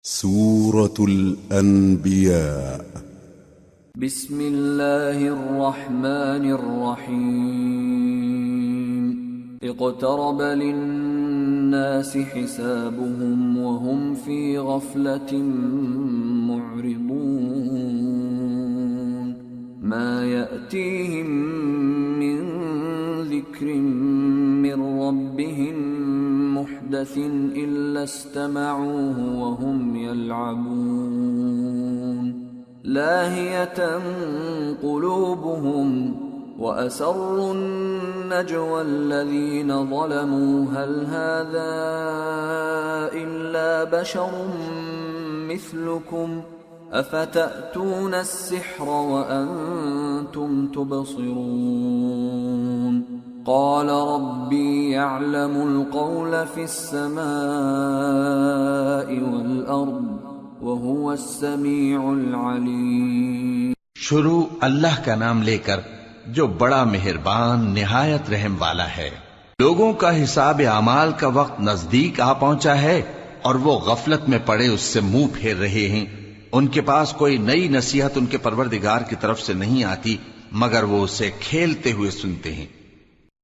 سورة الأنبياء. بسم الله الرحمن الرحيم. اقترب للناس حسابهم وهم في غفلة معرضون. ما يأتيهم من ذكر من ربهم محدث إلا استمعوه وهم يلعبون. لاهية قلوبهم وأسروا النجوى الذين ظلموا هل هذا إلا بشر مثلكم أفتأتون السحر وأنتم تبصرون. قال ربي يعلم القول في السماء والأرض وهو السميع العليم. شروع اللہ کا نام لے کر جو بڑا مہربان نہایت رحم والا ہے. لوگوں کا حساب اعمال کا وقت نزدیک آ پہنچا ہے اور وہ غفلت میں پڑے اس سے منہ پھیر رہے ہیں. ان کے پاس کوئی نئی نصیحت ان کے پروردگار کی طرف سے نہیں آتی مگر وہ اسے کھیلتے ہوئے سنتے ہیں.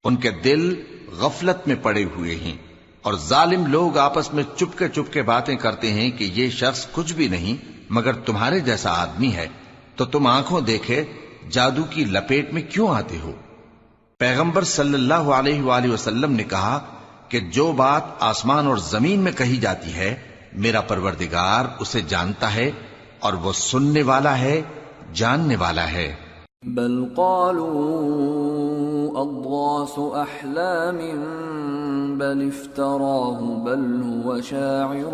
ان کے دل غفلت میں پڑے ہوئے ہیں اور ظالم لوگ آپس میں چپکے باتیں کرتے ہیں کہ یہ شخص کچھ بھی نہیں مگر تمہارے جیسا آدمی ہے تو تم آنکھوں دیکھے جادو کی لپیٹ میں کیوں آتے ہو. پیغمبر صلی اللہ علیہ وآلہ وسلم نے کہا کہ جو بات آسمان اور زمین میں کہی جاتی ہے میرا پروردگار اسے جانتا ہے اور وہ سننے والا ہے جاننے والا ہے. بل قالوا اضغاث احلام بل افتراه بل هو شاعر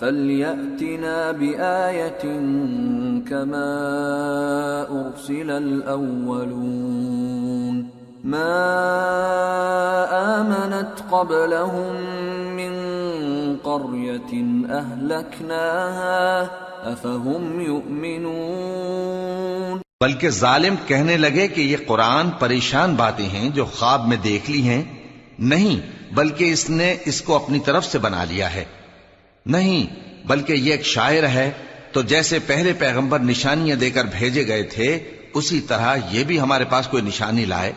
فليأتنا بآية كما أرسل الأولون. ما آمنت قبلهم من قرية أهلكناها أفهم يؤمنون. بلکہ ظالم کہنے لگے کہ یہ قرآن پریشان باتیں ہیں جو خواب میں دیکھ لی ہیں. نہیں بلکہ اس نے اس کو اپنی طرف سے بنا لیا ہے. نہیں بلکہ یہ ایک شاعر ہے. تو جیسے پہلے پیغمبر نشانیاں دے کر بھیجے گئے تھے اسی طرح یہ بھی ہمارے پاس کوئی نشانی لائے.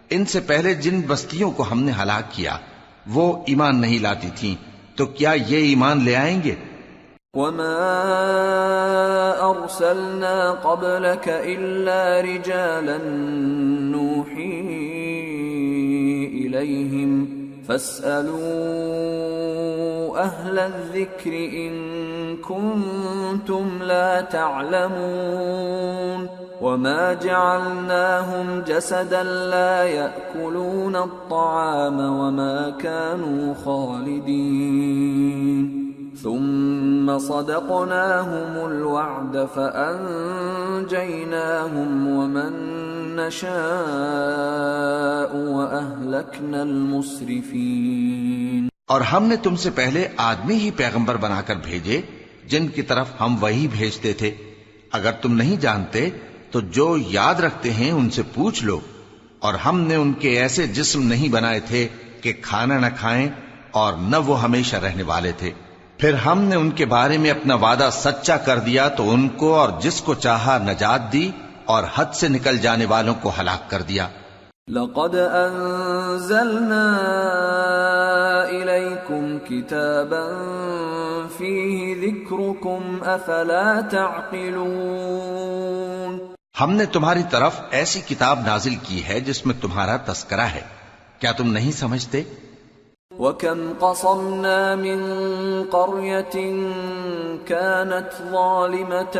ان سے پہلے جن بستیوں کو ہم نے ہلاک کیا وہ ایمان نہیں لاتی تھیں تو کیا یہ ایمان لے آئیں گے؟ وما أرسلنا قبلك إلا رجالا نوحي إليهم فاسألوا أهل الذكر إن كنتم لا تعلمون. وما جعلناهم جسدا لا يأكلون الطعام وما كانوا خالدين ثم صدقناهم الوعد فأنجيناهم ومن نشاء وأهلكنا المسرفين. اور ہم نے تم سے پہلے آدمی ہی پیغمبر بنا کر بھیجے جن کی طرف ہم وہی بھیجتے تھے. اگر تم نہیں جانتے تو جو یاد رکھتے ہیں ان سے پوچھ لو. اور ہم نے ان کے ایسے جسم نہیں بنائے تھے کہ کھانا نہ کھائیں اور نہ وہ ہمیشہ رہنے والے تھے. پھر ہم نے ان کے بارے میں اپنا وعدہ سچا کر دیا تو ان کو اور جس کو چاہا نجات دی اور حد سے نکل جانے والوں کو ہلاک کر دیا. لقد انزلنا الیکم کتابا فیہ ذکرکم افلا تعقلون. ہم نے تمہاری طرف ایسی کتاب نازل کی ہے جس میں تمہارا تذکرہ ہے. کیا تم نہیں سمجھتے؟ وَكَمْ قَصَمْنَا مِنْ قَرْيَةٍ كَانَتْ ظَالِمَةً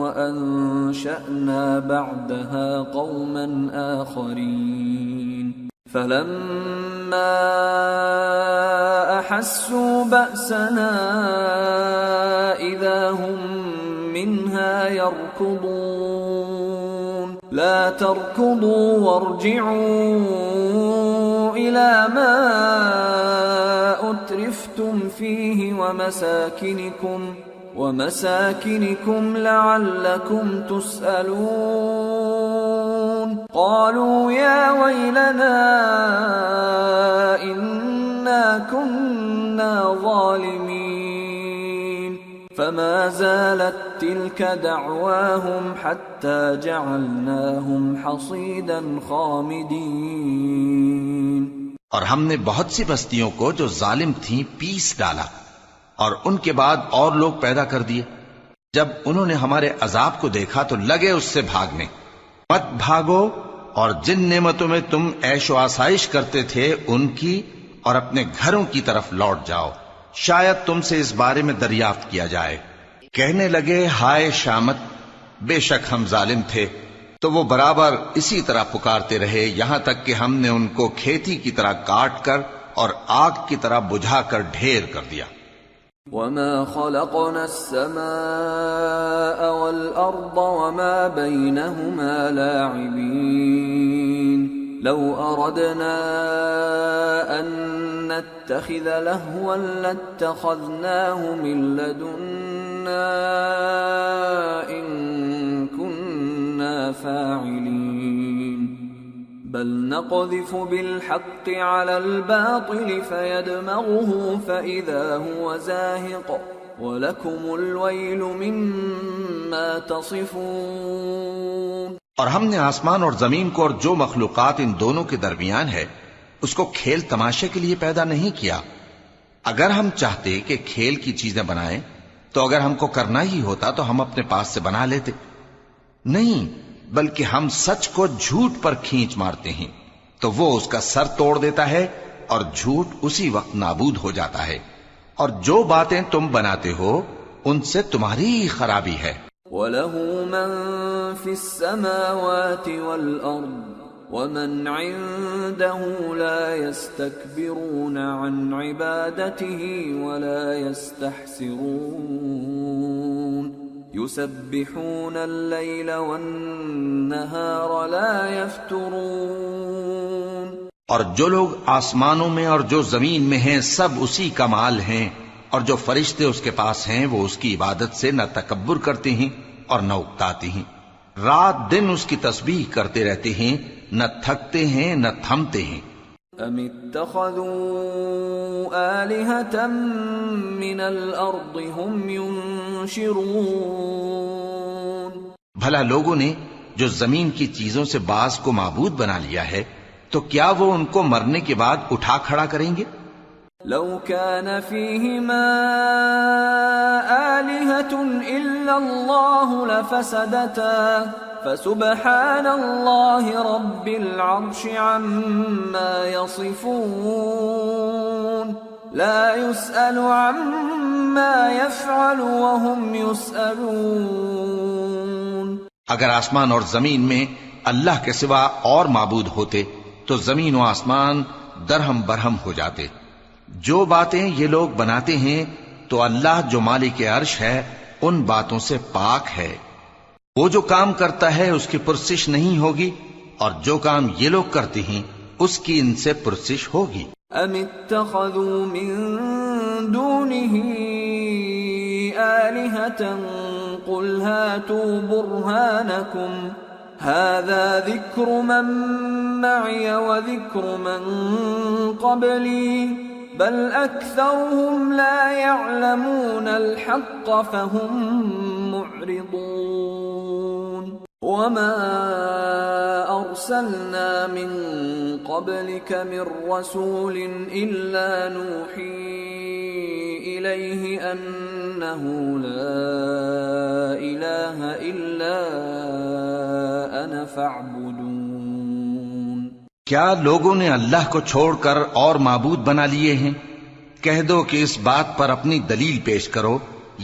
وَأَنشَأْنَا بَعْدَهَا قَوْمًا آخَرِينَ فَلَمَّا أَحَسُّوا بَأْسَنَا إِذَا هُمْ مِنْهَا يَرْكُضُونَ. لَا تَرْكُضُوا وَارْجِعُوا إِلَى مَا أُتْرِفْتُمْ فِيهِ وَمَسَاكِنِكُمْ لَعَلَّكُمْ تُسْأَلُونَ. قَالُوا يَا وَيْلَنَا إِنَّا كُنَّا ظالمين فما زالت تلك دعواهم حتى جعلناهم حصيدا خامدين۔ اور ہم نے بہت سی بستیوں کو جو ظالم تھیں پیس ڈالا، اور ان کے بعد اور لوگ پیدا کر دیے۔ جب انہوں نے ہمارے عذاب کو دیکھا تو لگے اس سے بھاگنے۔ مت بھاگو، اور جن نعمتوں میں تم عیش و آسائش کرتے تھے ان کی اور اپنے گھروں کی طرف لوٹ جاؤ، شاید تم سے اس بارے میں دریافت کیا جائے۔ کہنے لگے ہائے شامت، بے شک ہم ظالم تھے، تو وہ برابر اسی طرح پکارتے رہے یہاں تک کہ ہم نے ان کو کھیتی کی طرح کاٹ کر اور آگ کی طرح بجھا کر ڈھیر کر دیا۔ وما خلقنا السماء والأرض وما بينهما لاعبين لو أردنا أن نتخذ لهوا لاتخذناه من لدنا إن كنا فاعلين بل نقذف بالحق على الباطل فيدمغه فإذا هو زاهق وَلَكُمُ الْوَيْلُ مِمَّا تَصِفُونَ۔ اور ہم نے آسمان اور زمین کو اور جو مخلوقات ان دونوں کے درمیان ہے اس کو کھیل تماشے کے لیے پیدا نہیں کیا۔ اگر ہم چاہتے کہ کھیل کی چیزیں بنائیں تو اگر ہم کو کرنا ہی ہوتا تو ہم اپنے پاس سے بنا لیتے، نہیں بلکہ ہم سچ کو جھوٹ پر کھینچ مارتے ہیں تو وہ اس کا سر توڑ دیتا ہے اور جھوٹ اسی وقت نابود ہو جاتا ہے، اور جو باتیں تم بناتے ہو ان سے تمہاری خرابی ہے۔ وَلَهُ مَن فِي السَّمَاوَاتِ وَالْأَرْضِ وَمَنْ عِندَهُ لَا يَسْتَكْبِرُونَ عَنْ عِبَادَتِهِ وَلَا يَسْتَحْسِرُونَ يُسَبِّحُونَ اللَّيْلَ وَالنَّهَارَ لَا يَفْتُرُونَ۔ اور جو لوگ آسمانوں میں اور جو زمین میں ہیں سب اسی کا مال ہیں، اور جو فرشتے اس کے پاس ہیں وہ اس کی عبادت سے نہ تکبر کرتے ہیں اور نہ اکتاتے ہیں، رات دن اس کی تسبیح کرتے رہتے ہیں، نہ تھکتے ہیں نہ تھمتے ہیں۔ ام اتخذوا آلہۃ من الارض هم ينشرون۔ بھلا لوگوں نے جو زمین کی چیزوں سے بعض کو معبود بنا لیا ہے تو کیا وہ ان کو مرنے کے بعد اٹھا کھڑا کریں گے؟ لو كان فيهما آلهة إلا الله لفسدتا فسبحان الله رب العرش عما يصفون لا يسأل عما يفعل وهم يسألون۔ اگر آسمان اور زمین میں اللہ کے سوا اور معبود ہوتے تو زمین و آسمان درہم برہم ہو جاتے۔ جو باتیں یہ لوگ بناتے ہیں تو اللہ جو مالک عرش ہے ان باتوں سے پاک ہے، وہ جو کام کرتا ہے اس کی پرسش نہیں ہوگی، اور جو کام یہ لوگ کرتے ہیں اس کی ان سے پرسش ہوگی۔ ام اتخذوا من دونه آلهة قل هاتوا برهانكم هذا ذكر من معي وذكر من قبلي بل أكثرهم لا يعلمون الحق فهم معرضون۔ وما أرسلنا من قبلك من رسول إلا نوحي إليه أنه لا إله إلا أنا فاعبدون۔ کیا لوگوں نے اللہ کو چھوڑ کر اور معبود بنا لیے ہیں؟ کہہ دو کہ اس بات پر اپنی دلیل پیش کرو،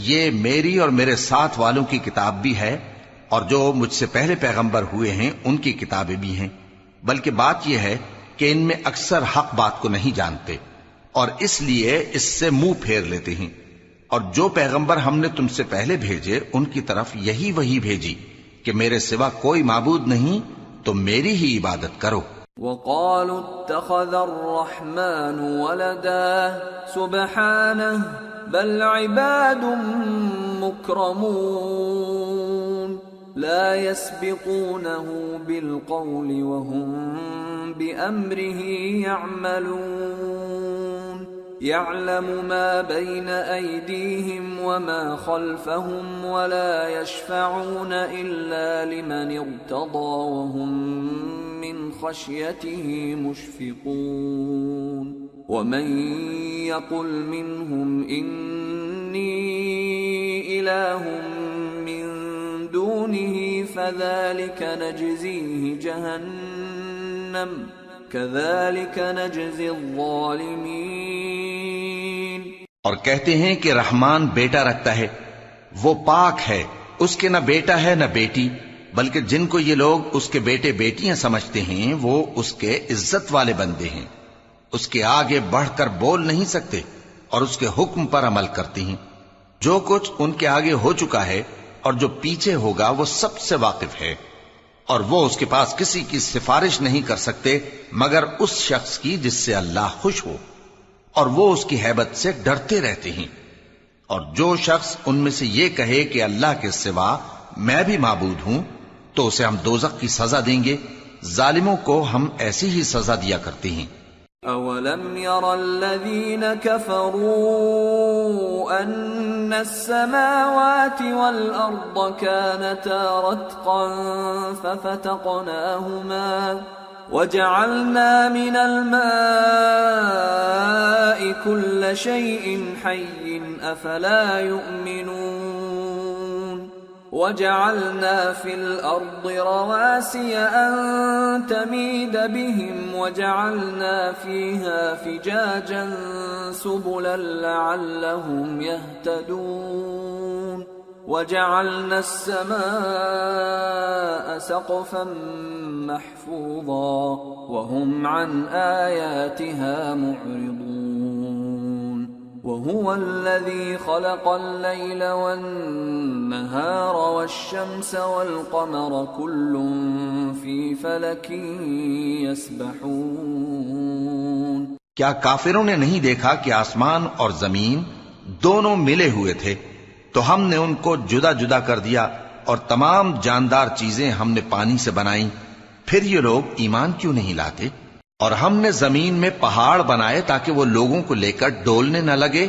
یہ میری اور میرے ساتھ والوں کی کتاب بھی ہے، اور جو مجھ سے پہلے پیغمبر ہوئے ہیں ان کی کتابیں بھی ہیں، بلکہ بات یہ ہے کہ ان میں اکثر حق بات کو نہیں جانتے اور اس لیے اس سے منہ پھیر لیتے ہیں۔ اور جو پیغمبر ہم نے تم سے پہلے بھیجے ان کی طرف یہی وحی بھیجی کہ میرے سوا کوئی معبود نہیں تو میری ہی عبادت کرو۔ وقالوا اتخذ الرحمن ولدا سبحانه بل عباد مكرمون لا يسبقونه بالقول وهم بأمره يعملون۔ يعلم ما بين أيديهم وما خلفهم ولا يشفعون إلا لمن ارتضى وهم من خشيته مشفقون ومن يقل منهم إني إله من دونه فذلك نجزيه جهنم كذلك نجزي الظالمين۔ اور کہتے ہیں کہ رحمان بیٹا رکھتا ہے، وہ پاک ہے، اس کے نہ بیٹا ہے نہ بیٹی، بلکہ جن کو یہ لوگ اس کے بیٹے بیٹیاں سمجھتے ہیں وہ اس کے عزت والے بندے ہیں، اس کے آگے بڑھ کر بول نہیں سکتے اور اس کے حکم پر عمل کرتے ہیں۔ جو کچھ ان کے آگے ہو چکا ہے اور جو پیچھے ہوگا وہ سب سے واقف ہے، اور وہ اس کے پاس کسی کی سفارش نہیں کر سکتے مگر اس شخص کی جس سے اللہ خوش ہو، اور وہ اس کی ہیبت سے ڈرتے رہتے ہیں۔ اور جو شخص ان میں سے یہ کہے کہ اللہ کے سوا میں بھی معبود ہوں تو اسے ہم دوزخ کی سزا دیں گے، ظالموں کو ہم ایسی ہی سزا دیا کرتے ہیں۔ أَوَلَمْ يَرَ الَّذِينَ كَفَرُوا أَنَّ السَّمَاوَاتِ وَالْأَرْضَ كَانَتَا رَتْقًا فَفَتَقْنَاهُمَا وَجَعَلْنَا مِنَ الْمَاءِ كُلَّ شَيْءٍ حَيٍّ أَفَلَا يُؤْمِنُونَ وَجَعَلْنَا فِي الْأَرْضِ رَوَاسِيَ أَن تَمِيدَ بِهِمْ وَجَعَلْنَا فِيهَا فِجَاجًا سُبُلًا لَعَلَّهُمْ يَهْتَدُونَ وَجَعَلْنَا السَّمَاءَ سَقْفًا مَحْفُوظًا وَهُمْ عَنْ آيَاتِهَا مُعْرِضُونَ وَهُوَ الَّذِي خَلَقَ اللَّيْلَ وَالنَّهَارَ وَالشَّمْسَ وَالْقَمَرَ كُلٌّ فِي فَلَكٍ يَسْبَحُونَ۔ کیا کافروں نے نہیں دیکھا کہ آسمان اور زمین دونوں ملے ہوئے تھے تو ہم نے ان کو جدا جدا کر دیا، اور تمام جاندار چیزیں ہم نے پانی سے بنائیں، پھر یہ لوگ ایمان کیوں نہیں لاتے؟ اور ہم نے زمین میں پہاڑ بنائے تاکہ وہ لوگوں کو لے کر ڈولنے نہ لگے،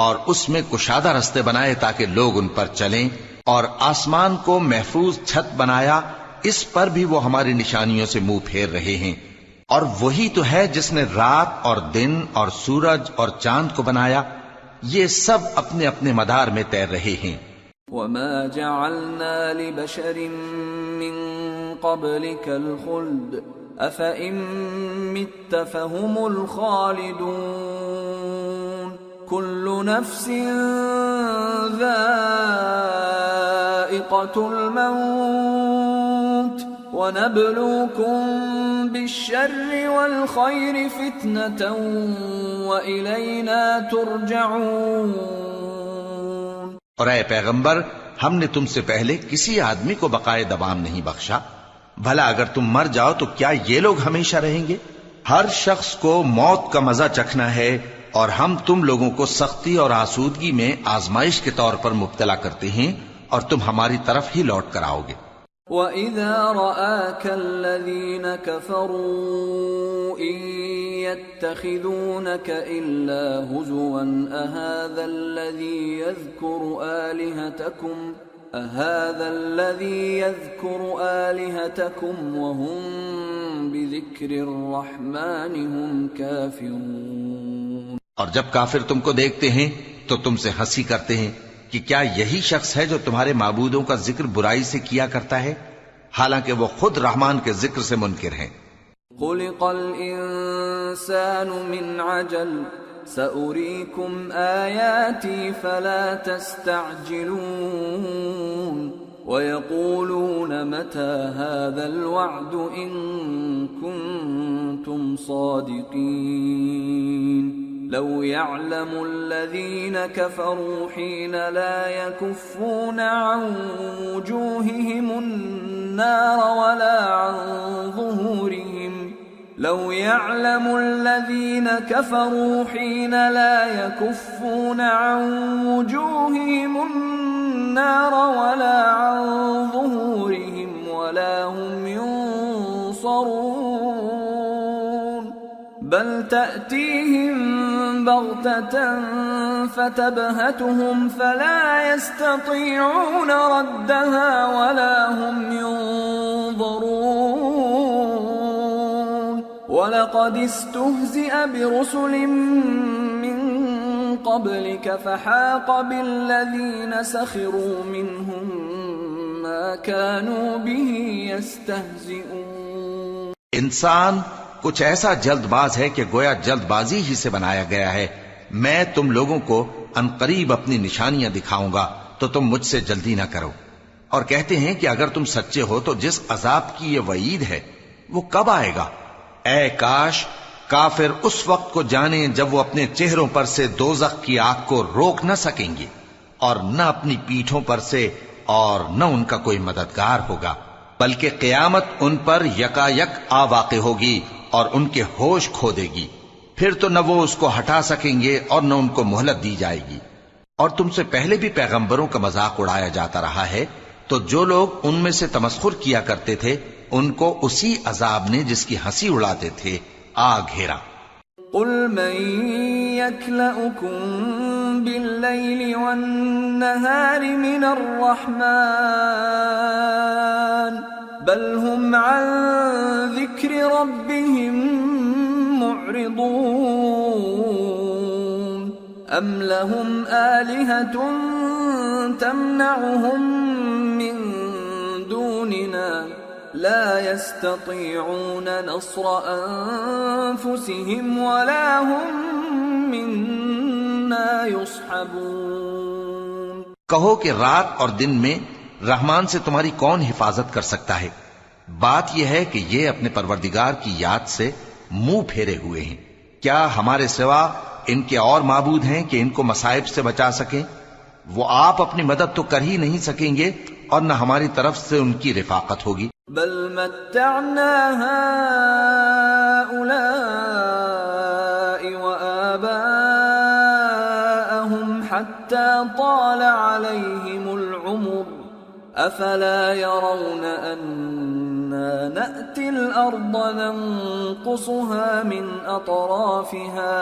اور اس میں کشادہ رستے بنائے تاکہ لوگ ان پر چلیں، اور آسمان کو محفوظ چھت بنایا، اس پر بھی وہ ہماری نشانیوں سے منہ پھیر رہے ہیں۔ اور وہی تو ہے جس نے رات اور دن اور سورج اور چاند کو بنایا، یہ سب اپنے اپنے مدار میں تیر رہے ہیں۔ وَمَا جَعَلْنَا لِبَشَرٍ مِّن قَبْلِكَ الْخُلْدَ أَفَإِن مِّتَّ فَهُمُ الْخَالِدُونَ كُلُّ نَفْسٍ ذَائِقَةُ الْمَوْتِ وَنَبْلُوكُم بِالشَّرِّ وَالْخَيْرِ فِتْنَةً وَإِلَيْنَا تُرْجَعُونَ۔ اور اے پیغمبر، ہم نے تم سے پہلے کسی آدمی کو بقائے دوام نہیں بخشا، بھلا اگر تم مر جاؤ تو کیا یہ لوگ ہمیشہ رہیں گے؟ ہر شخص کو موت کا مزہ چکھنا ہے، اور ہم تم لوگوں کو سختی اور آسودگی میں آزمائش کے طور پر مبتلا کرتے ہیں، اور تم ہماری طرف ہی لوٹ کر آؤ گے۔ وَإِذَا رَآكَ الَّذِينَ كَفَرُوا إِن يَتَّخِذُونَكَ إِلَّا هُزُوًا أَهَذَا الَّذِي يَذْكُرُ آلِهَتَكُمْ وَهُمْ بِذِكْرِ الرَّحْمَنِ هُمْ كَافِرُونَ۔ اور جب کافر تم کو دیکھتے ہیں تو تم سے ہنسی کرتے ہیں کہ کیا یہی شخص ہے جو تمہارے معبودوں کا ذکر برائی سے کیا کرتا ہے، حالانکہ وہ خود رحمان کے ذکر سے منکر ہیں۔ خُلِقَ الْإِنسَانُ مِنْ عَجَلٍ سَأُرِيكُمْ آيَاتِي فَلَا تَسْتَعْجِلُونَ وَيَقُولُونَ مَتَى هَذَا الْوَعْدُ إِن كُنتُمْ صَادِقِينَ لَوْ يَعْلَمُ الَّذِينَ كَفَرُوا حِينَ لَا يَكُفُّونَ عَنْ وُجُوهِهِمُ النَّارَ وَلَا عَنْ ظُهُورِهِمْ لَوْ يَعْلَمُ الَّذِينَ كَفَرُوا حِينَ لَا يَكُفُّونَ عَنْ وُجُوهِهِمُ النَّارَ وَلَا عَنْ ظُهُورِهِمْ وَلَا هُمْ يُنصَرُونَ بَلْ تَأْتِيهِمْ بغتة فتبهتهم فلا يستطيعون ردها ولا هم ينظرون وَلَقَدِ اسْتُهْزِئَ بِرُسُلٍ مِّن قَبْلِكَ فَحَاقَ بِالَّذِينَ سَخِرُوا مِنْهُم مَّا كَانُوا بِهِ يَسْتَهْزِئُونَ۔ انسان کچھ ایسا جلد باز ہے کہ گویا جلد بازی ہی سے بنایا گیا ہے۔ میں تم لوگوں کو عنقریب اپنی نشانیاں دکھاؤں گا تو تم مجھ سے جلدی نہ کرو، اور کہتے ہیں کہ اگر تم سچے ہو تو جس عذاب کی یہ وعید ہے وہ کب آئے گا؟ اے کاش کافر اس وقت کو جانیں جب وہ اپنے چہروں پر سے دوزخ کی آگ کو روک نہ سکیں گے، اور نہ اپنی پیٹھوں پر سے، اور نہ ان کا کوئی مددگار ہوگا، بلکہ قیامت ان پر یکا یک آ واقع ہوگی اور ان کے ہوش کھو دے گی، پھر تو نہ وہ اس کو ہٹا سکیں گے اور نہ ان کو مہلت دی جائے گی۔ اور تم سے پہلے بھی پیغمبروں کا مذاق اڑایا جاتا رہا ہے، تو جو لوگ ان میں سے تمسخر کیا کرتے تھے ان کو اسی عذاب نے جس کی ہنسی اڑاتے تھے آ گھیرا۔ قل من يكلؤكم بالليل والنهار من الرحمن بل هم عن ذكر ربهم معرضون أم لهم آلهة تمنعهم من دوننا لا يستطيعون نصر أنفسهم ولا هم منا يصحبون۔ کہو کہ رات اور دن میں رحمان سے تمہاری کون حفاظت کر سکتا ہے؟ بات یہ ہے کہ یہ اپنے پروردگار کی یاد سے منہ پھیرے ہوئے ہیں۔ کیا ہمارے سوا ان کے اور معبود ہیں کہ ان کو مصائب سے بچا سکیں؟ وہ آپ اپنی مدد تو کر ہی نہیں سکیں گے اور نہ ہماری طرف سے ان کی رفاقت ہوگی۔ بل متعنا هؤلاء وآباءهم حتى طال عليهم العمر أفلا يرون أنا نأتي الأرض ننقصها من أطرافها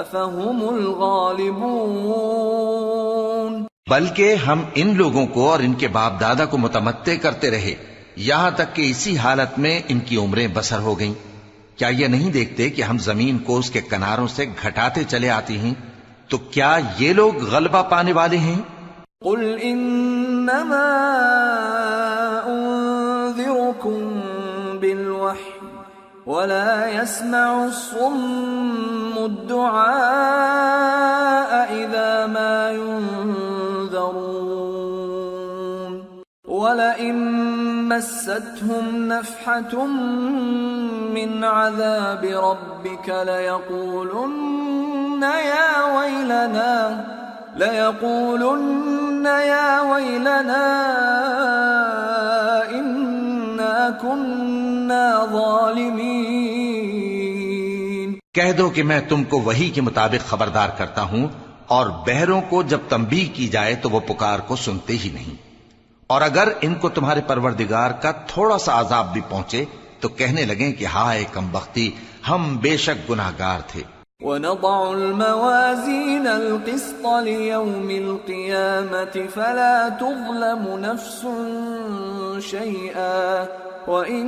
أفهم الغالبون۔ بلکہ ہم ان لوگوں کو اور ان کے باپ دادا کو متمتع کرتے رہے یہاں تک کہ اسی حالت میں ان کی عمریں بسر ہو گئیں۔ کیا یہ نہیں دیکھتے کہ ہم زمین کو اس کے کناروں سے گھٹاتے چلے آتے ہیں؟ تو کیا یہ لوگ غلبہ پانے والے ہیں؟ قل انما انذركم بالوحی ولا يسمع الصم الدعاء اذا ما ينذرون ولئن مستهم نفحة من عذاب ربك ليقولن يا ويلنا إنا كنا ظالمين۔ کہہ دو کہ میں تم کو وحی کے مطابق خبردار کرتا ہوں، اور بہروں کو جب تنبیہ کی جائے تو وہ پکار کو سنتے ہی نہیں، اور اگر ان کو تمہارے پروردگار کا تھوڑا سا عذاب بھی پہنچے تو کہنے لگیں کہ ہائے کمبختی، ہم بے شک گناہگار تھے۔ وَنَضَعُ الْمَوَازِينَ الْقِسْطَ لِيَوْمِ الْقِيَامَةِ فَلَا تُظْلَمُ نَفْسٌ شَيْئًا وَإِن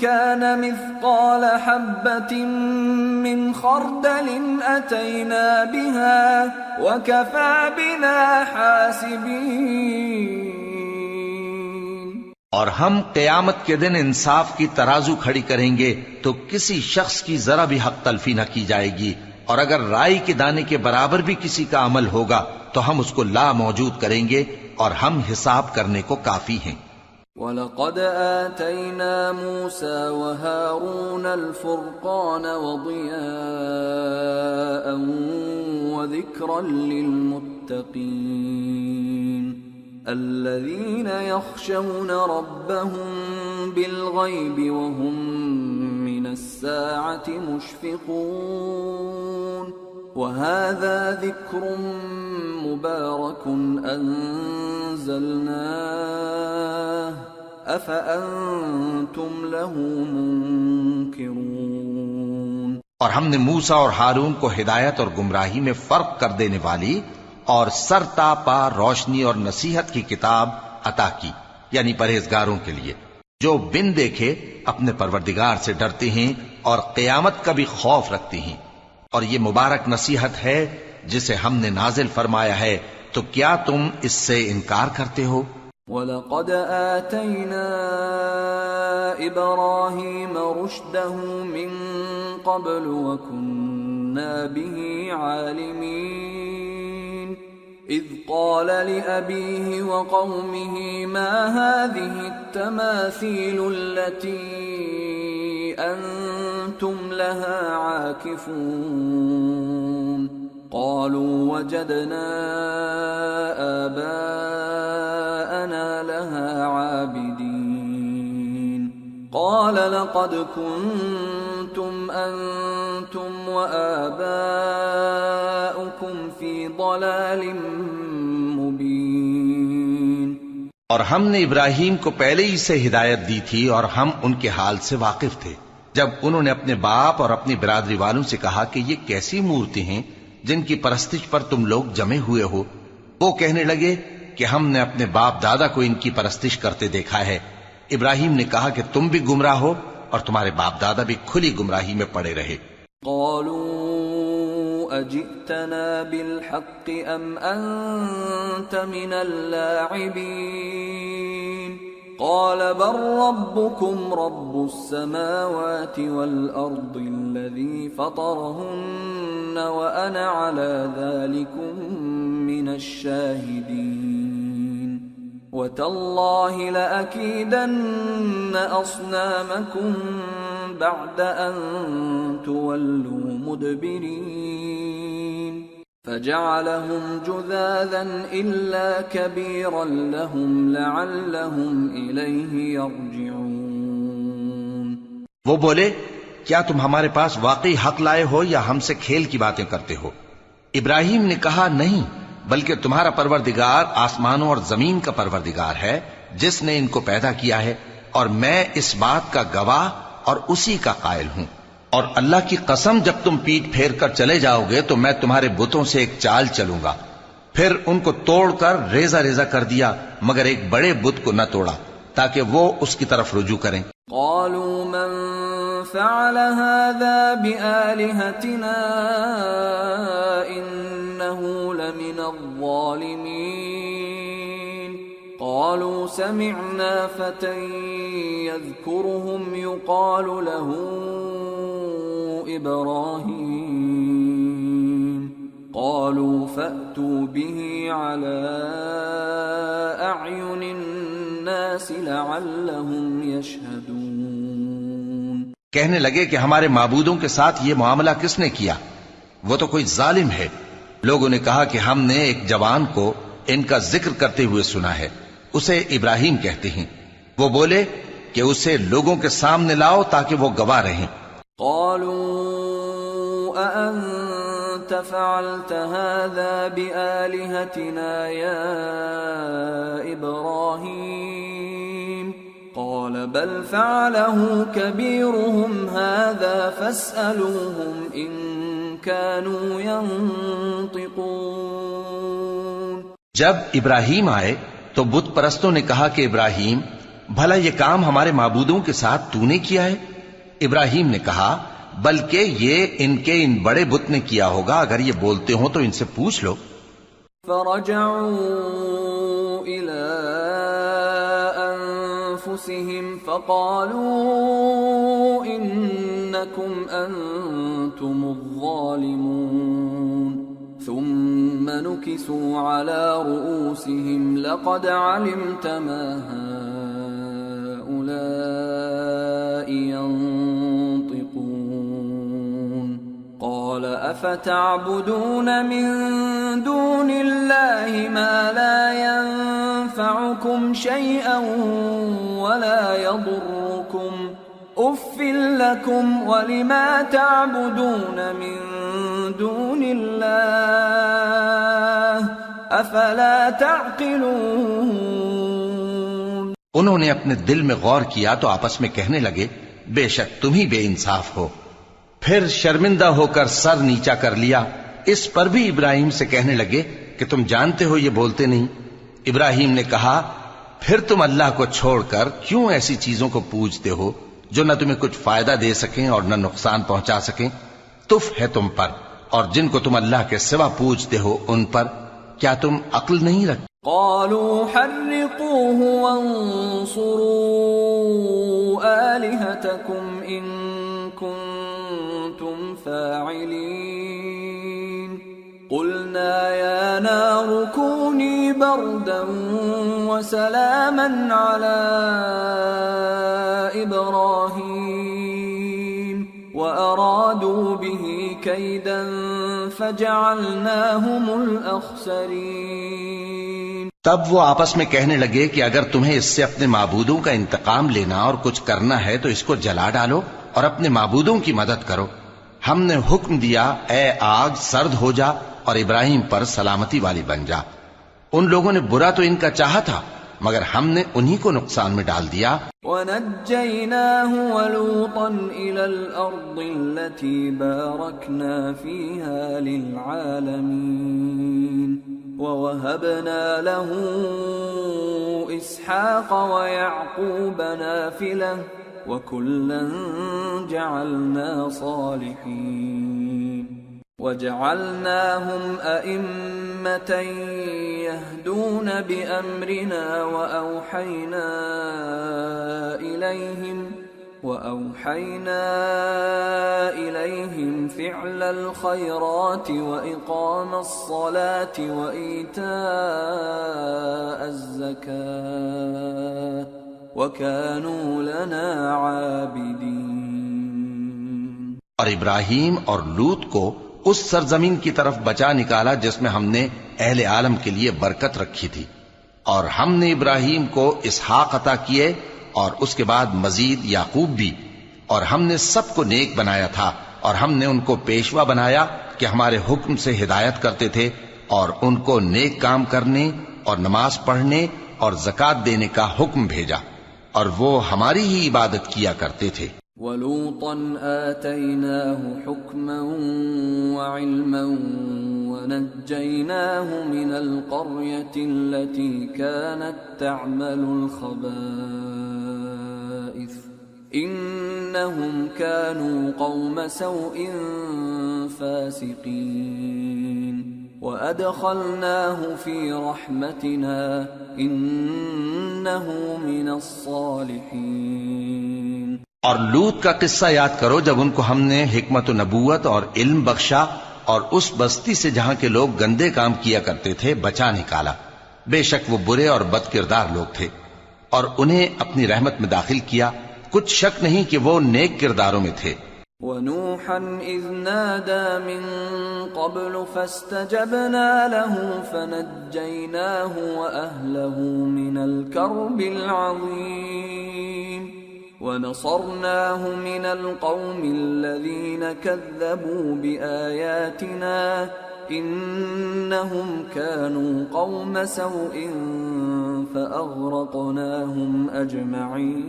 كَانَ مِثْقَالَ حَبَّةٍ مِّنْ خَرْدَلٍ أَتَيْنَا بِهَا وَكَفَى بِنَا حَاسِبِينَ۔ اور ہم قیامت کے دن انصاف کی ترازو کھڑی کریں گے تو کسی شخص کی ذرا بھی حق تلفی نہ کی جائے گی، اور اگر رائی کے دانے کے برابر بھی کسی کا عمل ہوگا تو ہم اس کو لا موجود کریں گے، اور ہم حساب کرنے کو کافی ہیں۔ وَلَقَدْ آتَيْنَا مُوسَى وَهَارُونَ الْفُرْقَانَ وَضِيَاءً وَذِكْرًا لِّلْمُتَّقِينَ الذين يخشون ربهم بالغيب وهم من الساعة مشفقون وهذا ذكر مبارك أنزلناه أفأنتم له منكرون۔ اور ہم نے موسیٰ اور ہارون کو ہدایت اور گمراہی میں فرق کر دینے والی اور سر تا پا روشنی اور نصیحت کی کتاب عطا کی، یعنی پرہیزگاروں کے لیے جو بن دیکھے اپنے پروردگار سے ڈرتے ہیں اور قیامت کا بھی خوف رکھتے ہیں۔ اور یہ مبارک نصیحت ہے جسے ہم نے نازل فرمایا ہے، تو کیا تم اس سے انکار کرتے ہو؟ وَلَقَدْ آتَيْنَا إِبْرَاهِيمَ رُشْدَهُ مِنْ قَبْلُ وَكُنَّا بِهِ عَالِمِينَ إِذْ قَالَ لِأَبِيهِ وَقَوْمِهِ مَا هَذِهِ التَّمَاثِيلُ الَّتِي أَنْتُمْ لَهَا عَاكِفُونَ قالوا وجدنا آباءنا لها عابدين قال لقد كنتم أنتم وآباؤكم في ضلال مبين۔ اور ہم نے ابراہیم کو پہلے ہی سے ہدایت دی تھی اور ہم ان کے حال سے واقف تھے جب انہوں نے اپنے باپ اور اپنی برادری والوں سے کہا کہ یہ کیسی مورتی ہیں جن کی پرستش پر تم لوگ جمے ہوئے ہو۔ وہ کہنے لگے کہ ہم نے اپنے باپ دادا کو ان کی پرستش کرتے دیکھا ہے۔ ابراہیم نے کہا کہ تم بھی گمراہ ہو اور تمہارے باپ دادا بھی کھلی گمراہی میں پڑے رہے۔ قالوا اجئتنا بالحق ام انت من اللاعبین قال بل ربكم رب السماوات والأرض الذي فطرهن وأنا على ذلكم من الشاهدين وتالله لأكيدن أصنامكم بعد أن تولوا مدبرين فجعلهم جذاذا إلا كبيرا لهم لعلهم إليه يرجعون۔ وہ بولے کیا تم ہمارے پاس واقعی حق لائے ہو یا ہم سے کھیل کی باتیں کرتے ہو؟ ابراہیم نے کہا نہیں، بلکہ تمہارا پروردگار آسمانوں اور زمین کا پروردگار ہے جس نے ان کو پیدا کیا ہے، اور میں اس بات کا گواہ اور اسی کا قائل ہوں۔ اور اللہ کی قسم جب تم پیٹ پھیر کر چلے جاؤ گے تو میں تمہارے بتوں سے ایک چال چلوں گا۔ پھر ان کو توڑ کر ریزہ ریزہ کر دیا مگر ایک بڑے بت کو نہ توڑا تاکہ وہ اس کی طرف رجوع کریں۔ قالوا من فعل هذا بآلهتنا إنه لمن الظالمين قالوا سمعنا فتى يذكرهم يقال له إبراهيم قالوا فأتوا به على أعين الناس لعلهم يشهدون۔ کہنے لگے کہ ہمارے معبودوں کے ساتھ یہ معاملہ کس نے کیا؟ وہ تو کوئی ظالم ہے۔ لوگوں نے کہا کہ ہم نے ایک جوان کو ان کا ذکر کرتے ہوئے سنا ہے، اسے ابراہیم کہتے ہیں۔ وہ بولے کہ اسے لوگوں کے سامنے لاؤ تاکہ وہ گواہ رہیں۔ قالوا أأنت فعلت هذا بآلهتنا يا إبراهيم قال بل فعله كبيرهم هذا فاسألوهم إن كانوا ينطقون۔ جب ابراہیم آئے تو بت پرستوں نے کہا کہ ابراہیم بھلا یہ کام ہمارے معبودوں کے ساتھ تو نے کیا ہے؟ ابراہیم نے کہا بلکہ یہ ان کے ان بڑے بت نے کیا ہوگا، اگر یہ بولتے ہوں تو ان سے پوچھ لو۔ فرجعوا إلى أنفسهم فقالوا إنكم أنتم الظالمون ثم نكسوا على رؤوسهم لقد علمت ما هؤلاء ينطقون قال أفتعبدون من دون الله ما لا ينفعكم شيئا ولا يضركم أف لكم ولما تعبدون من دون الله أفلا تعقلون۔ انہوں نے اپنے دل میں غور کیا تو آپس میں کہنے لگے بے شک تم ہی بے انصاف ہو، پھر شرمندہ ہو کر سر نیچا کر لیا۔ اس پر بھی ابراہیم سے کہنے لگے کہ تم جانتے ہو یہ بولتے نہیں۔ ابراہیم نے کہا پھر تم اللہ کو چھوڑ کر کیوں ایسی چیزوں کو پوجتے ہو جو نہ تمہیں کچھ فائدہ دے سکیں اور نہ نقصان پہنچا سکیں؟ تف ہے تم پر اور جن کو تم اللہ کے سوا پوجتے ہو ان پر، کیا تم عقل نہیں رکھتے؟ قالوا حرقوه وانصروا آلهتكم إن كنتم فاعلين قلنا يا نار كوني بردا وسلاما على إبراهيم وأرادوا به كيدا فجعلناهم الأخسرين۔ تب وہ آپس میں کہنے لگے کہ اگر تمہیں اس سے اپنے معبودوں کا انتقام لینا اور کچھ کرنا ہے تو اس کو جلا ڈالو اور اپنے معبودوں کی مدد کرو۔ ہم نے حکم دیا اے آگ سرد ہو جا اور ابراہیم پر سلامتی والی بن جا۔ ان لوگوں نے برا تو ان کا چاہا تھا مگر ہم نے انہی کو نقصان میں ڈال دیا۔ وَنَجَّيْنَاهُ وَلُوطًا إِلَى الْأَرْضِ الَّتِي بَارَكْنَا فِيهَا لِلْعَالَمِينَ وَوَهَبْنَا لَهُ إِسْحَاقَ وَيَعْقُوبَ نَافِلَةً وَكُلًّا جَعَلْنَا صَالِحِينَ وَجَعَلْنَاهُمْ أَئِمَّةً يَهْدُونَ بِأَمْرِنَا وَأَوْحَيْنَا إِلَيْهِمْ فِعْلَ الْخَيْرَاتِ وَإِقَامَ الصَّلَاةِ وَإِيتَاءَ الزَّكَاةِ وَكَانُوا لَنَا عَابِدِينَ۔ اور ابراہیم اور لوط کو اس سرزمین کی طرف بچا نکالا جس میں ہم نے اہل عالم کے لیے برکت رکھی تھی، اور ہم نے ابراہیم کو اسحاق عطا کیے اور اس کے بعد مزید یعقوب بھی، اور ہم نے سب کو نیک بنایا تھا، اور ہم نے ان کو پیشوا بنایا کہ ہمارے حکم سے ہدایت کرتے تھے، اور ان کو نیک کام کرنے اور نماز پڑھنے اور زکوٰۃ دینے کا حکم بھیجا، اور وہ ہماری ہی عبادت کیا کرتے تھے۔ وَلُوطًا آتَيْنَاهُ حُكْمًا وَعِلْمًا وَنَجَّيْنَاهُ مِنَ الْقَرْيَةِ الَّتِي كَانَتْ تَعْمَلُ الْخَبَائِثَ إِنَّهُمْ كَانُوا قَوْمَ سَوْءٍ فَاسِقِينَ وَأَدْخَلْنَاهُ فِي رَحْمَتِنَا إِنَّهُ مِنَ الصَّالِحِينَ۔ اور لوط کا قصہ یاد کرو جب ان کو ہم نے حکمت و نبوت اور علم بخشا اور اس بستی سے جہاں کے لوگ گندے کام کیا کرتے تھے بچا نکالا۔ بے شک وہ برے اور بد کردار لوگ تھے، اور انہیں اپنی رحمت میں داخل کیا، کچھ شک نہیں کہ وہ نیک کرداروں میں تھے۔ وَنُوحًا إِذْ نَادَى مِن قَبْلُ فَاسْتَجَبْنَا لَهُ فَنَجَّيْنَاهُ وَأَهْلَهُ مِنَ الْكَرْبِ الْعَظِيمِ وَنَصَرْنَاهُ مِنَ الْقَوْمِ الَّذِينَ كَذَّبُوا بِآيَاتِنَا إِنَّهُمْ كَانُوا قَوْمَ سَوْءٍ فَأَغْرَقْنَاهُمْ أَجْمَعِينَ۔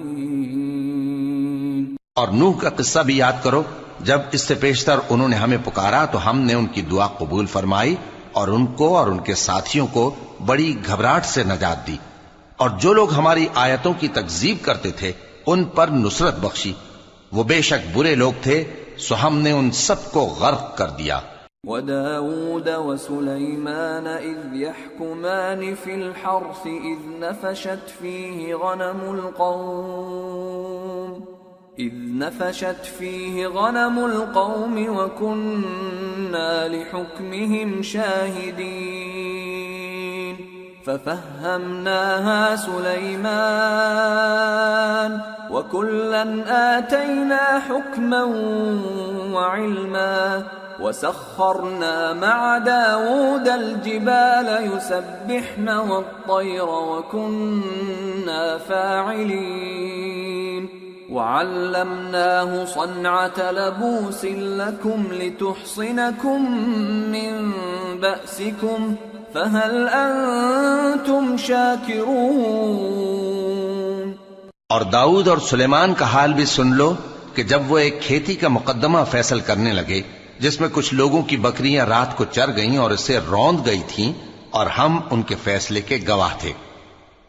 اور نوح کا قصہ بھی یاد کرو جب اس سے پیشتر انہوں نے ہمیں پکارا تو ہم نے ان کی دعا قبول فرمائی اور ان کو اور ان کے ساتھیوں کو بڑی گھبراہٹ سے نجات دی، اور جو لوگ ہماری آیتوں کی تکذیب کرتے تھے ان پر نصرت بخشی۔ وہ بے شک برے لوگ تھے، سو ہم نے ان سب کو غرق کر دیا۔ وَدَاوُودَ وَسُلَيْمَانَ إِذْ يَحْكُمَانِ فِي الْحَرْثِ إِذْ نَفَشَتْ فِيهِ غَنَمُ الْقَوْمِ وَكُنَّا لِحُكْمِهِمْ شَاهِدِينَ فَفَهَّمْنَاهَا سُلَيْمَانَ وَكُلًّا آتَيْنَا حُكْمًا وَعِلْمًا وَسَخَّرْنَا مَعَ دَاوُودَ الْجِبَالَ يُسَبِّحْنَ وَالطَّيْرَ وَكُنَّا فَاعِلِينَ وَعَلَّمْنَاهُ صَنْعَةَ لَبُوسٍ لَكُمْ لِتُحْصِنَكُمْ مِنْ بَأْسِكُمْ فَهَلْ أَنْتُمْ شَاكِرُونَ۔ اور داؤد اور سلیمان کا حال بھی سن لو کہ جب وہ ایک کھیتی کا مقدمہ فیصل کرنے لگے جس میں کچھ لوگوں کی بکریاں رات کو چر گئیں اور اسے روند گئی تھیں اور ہم ان کے فیصلے کے گواہ تھے،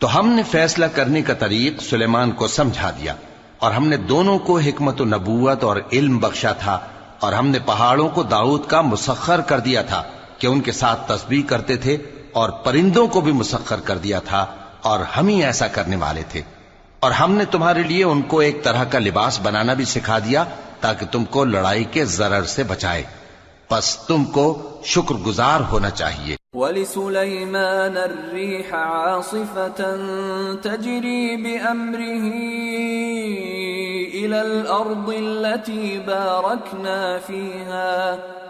تو ہم نے فیصلہ کرنے کا طریق سلیمان کو سمجھا دیا، اور ہم نے دونوں کو حکمت و نبوت اور علم بخشا تھا، اور ہم نے پہاڑوں کو داؤد کا مسخر کر دیا تھا کہ ان کے ساتھ تسبیح کرتے تھے، اور پرندوں کو بھی مسخر کر دیا تھا، اور ہم ہی ایسا کرنے والے تھے، اور ہم نے تمہارے لیے ان کو ایک طرح کا لباس بنانا بھی سکھا دیا تاکہ تم کو لڑائی کے ضرر سے بچائے، پس تم کو شکر گزار ہونا چاہیے۔ وَلِسُلَيْمَانَ الرِّيحَ عَاصِفَةً تَجْرِي بِأَمْرِهِ إِلَى الْأَرْضِ الَّتِي بَارَكْنَا فِيهَا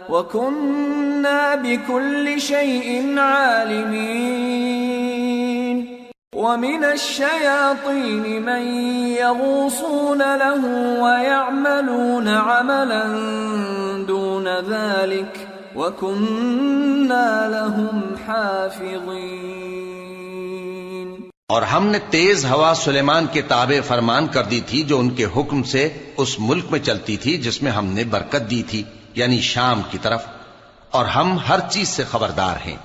وَكُنَّا بِكُلِّ شَيْءٍ عَالِمِينَ وَمِنَ الشَّيَاطِينِ مَن يَغُوصُونَ لَهُ وَيَعْمَلُونَ عَمَلًا دُونَ ذَلِكَ وَكُنَّا لَهُمْ حَافِظِينَ۔ اور ہم نے تیز ہوا سلیمان کے تابع فرمان کر دی تھی جو ان کے حکم سے اس ملک میں چلتی تھی جس میں ہم نے برکت دی تھی، یعنی شام کی طرف، اور ہم ہر چیز سے خبردار ہیں۔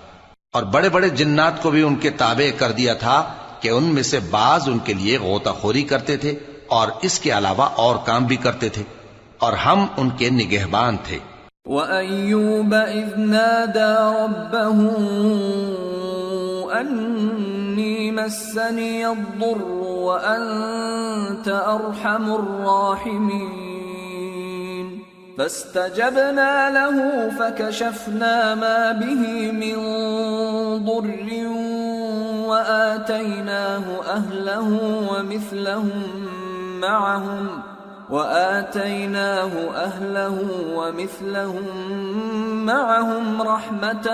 اور بڑے بڑے جنات کو بھی ان کے تابع کر دیا تھا کہ ان میں سے بعض ان کے لیے غوطہ خوری کرتے تھے اور اس کے علاوہ اور کام بھی کرتے تھے، اور ہم ان کے نگہبان تھے۔ وَأَيُّوبَ إِذْ نَادَى رَبَّهُ أَنِّي مَسَّنِيَ الضُّرُّ وَأَنْتَ أَرْحَمُ الرَّاحِمِينَ فَاسْتَجَبْنَا لَهُ فَكَشَفْنَا مَا بِهِ مِنْ ضُرٍّ وَآتَيْنَاهُ أَهْلَهُ وَمِثْلَهُمْ مَعَهُمْ رَحْمَةً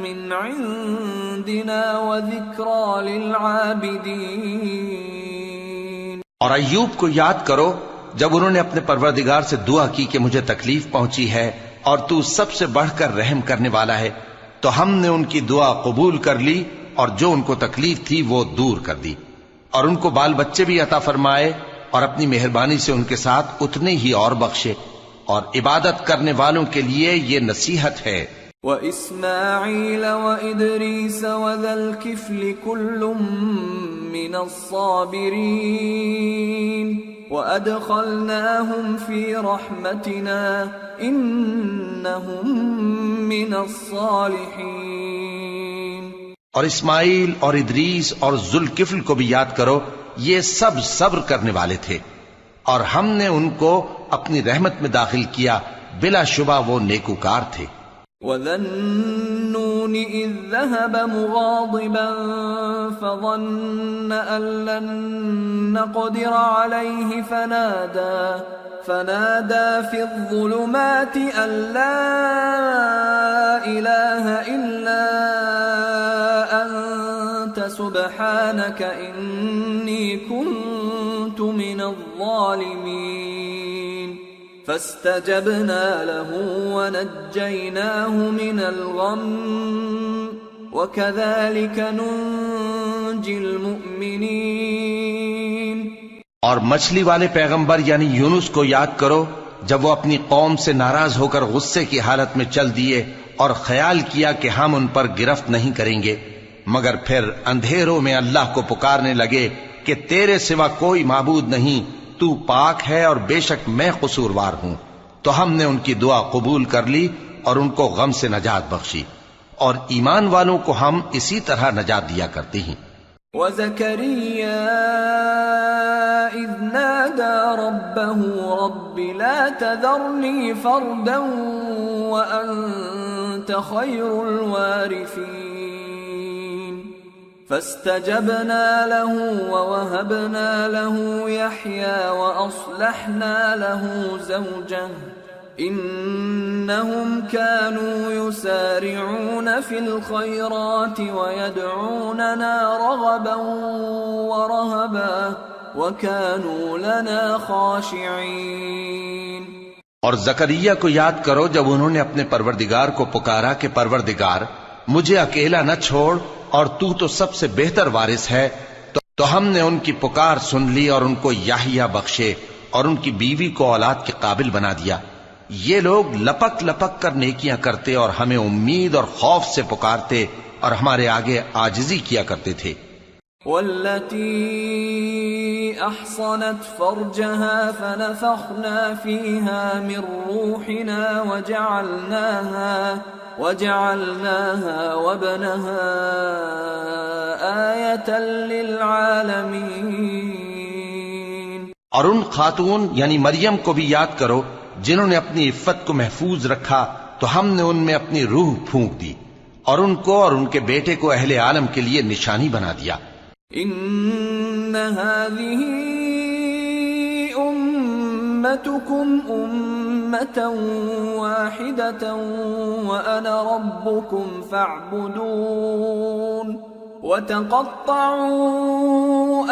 مِّنْ عِنْدِنَا وَذِكْرَى لِلْعَابِدِينَ۔ اور ایوب کو یاد کرو جب انہوں نے اپنے پروردگار سے دعا کی کہ مجھے تکلیف پہنچی ہے اور تو سب سے بڑھ کر رحم کرنے والا ہے، تو ہم نے ان کی دعا قبول کر لی اور جو ان کو تکلیف تھی وہ دور کر دی، اور ان کو بال بچے بھی عطا فرمائے، اور اپنی مہربانی سے ان کے ساتھ اتنے ہی اور بخشے، اور عبادت کرنے والوں کے لیے یہ نصیحت ہے۔ وَإِسْمَاعِيلَ وَإِدْرِيسَ وَذَا الْكِفْلِ كُلٌّ مِّنَ الصَّابِرِينَ وَأَدْخَلْنَاهُمْ فِي رَحْمَتِنَا إِنَّهُمْ مِنَ الصَّالِحِينَ۔ اور اسماعیل اور ادریس اور ذوالکفل کو بھی یاد کرو، یہ سب صبر کرنے والے تھے، اور ہم نے ان کو اپنی رحمت میں داخل کیا، بلا شبہ وہ نیکوکار تھے۔ وَذَا النُّونِ إِذ ذَّهَبَ مُغَاضِبًا فَظَنَّ أَن لَّن نَّقْدِرَ عَلَيْهِ فَنَادَى فِي الظُّلُمَاتِ أَن لَّا إِلَٰهَ إِلَّا أَنتَ سُبْحَانَكَ إِنِّي كُنتُ مِنَ الظَّالِمِينَ فَاسْتَجَبْنَا لَهُ وَنَجَّيْنَاهُ مِنَ الْغَمِّ وَكَذَلِكَ نُنْجِي الْمُؤْمِنِينَ۔ اور مچھلی والے پیغمبر یعنی یونس کو یاد کرو جب وہ اپنی قوم سے ناراض ہو کر غصے کی حالت میں چل دیے اور خیال کیا کہ ہم ان پر گرفت نہیں کریں گے، مگر پھر اندھیروں میں اللہ کو پکارنے لگے کہ تیرے سوا کوئی معبود نہیں، تو پاک ہے اور بے شک میں قصوروار ہوں، تو ہم نے ان کی دعا قبول کر لی اور ان کو غم سے نجات بخشی، اور ایمان والوں کو ہم اسی طرح نجات دیا کرتے ہیں۔ وَزَكَرِيَّا إِذْ نَادَى رَبَّهُ رَبِّ لَا تَذَرْنِي فَرْدًا وَأَنْتَ خَيْرُ الْوَارِثِينَ فَاسْتَجَبْنَا لَهُ وَوَهَبْنَا لَهُ يَحْيَى وَأَصْلَحْنَا لَهُ زَوْجَهُ إِنَّهُمْ كَانُوا يُسَارِعُونَ فِي الْخَيْرَاتِ وَيَدْعُونَنَا رَغَبًا وَرَهَبًا وَكَانُوا لَنَا خَاشِعِينَ۔ اور زکریا کو یاد کرو جب انہوں نے اپنے پروردگار کو پکارا کہ پروردگار مجھے اکیلا نہ چھوڑ اور تو سب سے بہتر وارث ہے، تو ہم نے ان کی پکار سن لی اور ان کو یحییٰ بخشے اور ان کی بیوی کو اولاد کے قابل بنا دیا. یہ لوگ لپک لپک کر نیکیاں کرتے اور ہمیں امید اور خوف سے پکارتے اور ہمارے آگے عاجزی کیا کرتے تھے. والتي أحصنت فرجها فنفخنا فيها من روحنا وجعلناها وابنها آية للعالمين. اور ان خاتون یعنی مریم کو بھی یاد کرو جنہوں نے اپنی عفت کو محفوظ رکھا تو ہم نے ان میں اپنی روح پھونک دی اور ان کو اور ان کے بیٹے کو اہل عالم کے لیے نشانی بنا دیا. ان هذه امتكم امة واحدة وانا ربكم فاعبدون وتقطعوا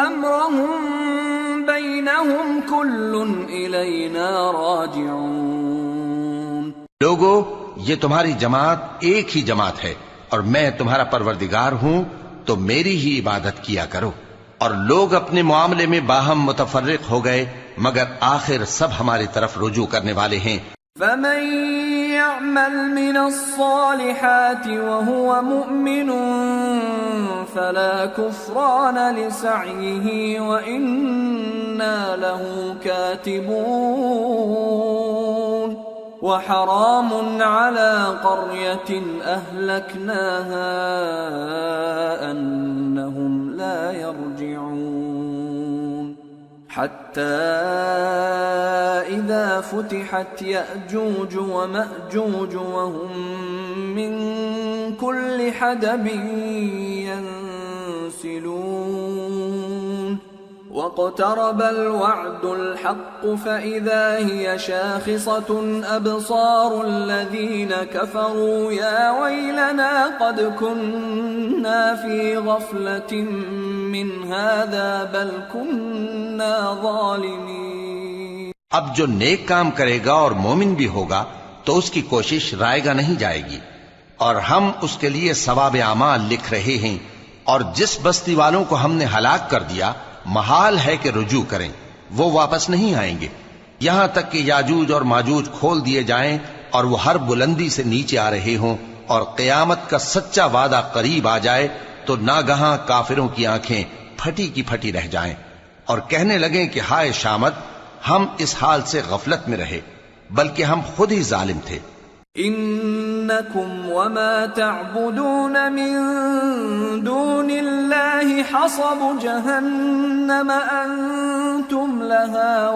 امرهم بينهم كل الینا راجعون. لوگو یہ تمہاری جماعت ایک ہی جماعت ہے اور میں تمہارا پروردگار ہوں تو میری ہی عبادت کیا کرو. اور لوگ اپنے معاملے میں باہم متفرق ہو گئے مگر آخر سب ہماری طرف رجوع کرنے والے ہیں. فمن يعمل من الصالحات وهو مؤمن فلا كفران لسعيه وإنا له كاتبون. وحرام على قرية أهلكناها أنهم لا يرجعون. حتى إذا فتحت يأجوج ومأجوج وهم من كل حدب ينسلون. واقترب الوعد الحق فإذا هي شاخصة أبصار الذين كفروا يا ويلنا قد كنا في غفلة من هذا بل كنا ظالمين. اب جو نیک کام کرے گا اور مومن بھی ہوگا تو اس کی کوشش رائے گا نہیں جائے گی اور ہم اس کے لیے ثواب اعمال لکھ رہے ہیں. اور جس بستی والوں کو ہم نے ہلاک کر دیا محال ہے کہ رجوع کریں، وہ واپس نہیں آئیں گے یہاں تک کہ یاجوج اور ماجوج کھول دیے جائیں اور وہ ہر بلندی سے نیچے آ رہے ہوں اور قیامت کا سچا وعدہ قریب آ جائے تو ناگہاں کافروں کی آنکھیں پھٹی کی پھٹی رہ جائیں اور کہنے لگیں کہ ہائے شامت، ہم اس حال سے غفلت میں رہے بلکہ ہم خود ہی ظالم تھے. انکم وما تعبدون من دون اللہ حصب جہنم انتم لها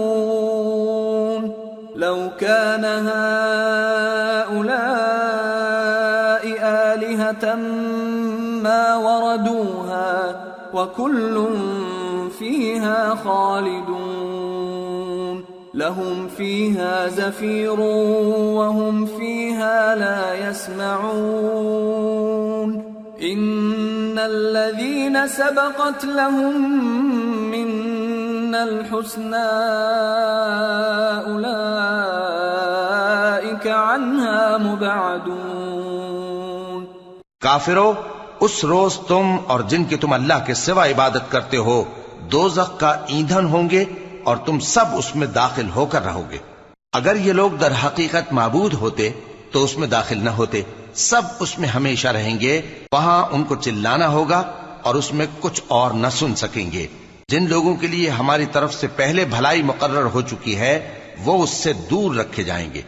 واردون. لو كان هؤلاء آلهة ما وردوها وكل فيها خالدون. لهم فيها زفير وهم فيها لا يسمعون. إن الذين سبقت لهم منا الحسنى أولئك عنها مبعدون. کافرو، اس روز تم اور جن کی تم اللہ کے سوا عبادت کرتے ہو دوزخ کا ایندھن ہوں گے اور تم سب اس میں داخل ہو کر رہو گے. اگر یہ لوگ در حقیقت معبود ہوتے تو اس میں داخل نہ ہوتے. سب اس میں ہمیشہ رہیں گے. وہاں ان کو چلانا ہوگا اور اس میں کچھ اور نہ سن سکیں گے. جن لوگوں کے لیے ہماری طرف سے پہلے بھلائی مقرر ہو چکی ہے وہ اس سے دور رکھے جائیں گے.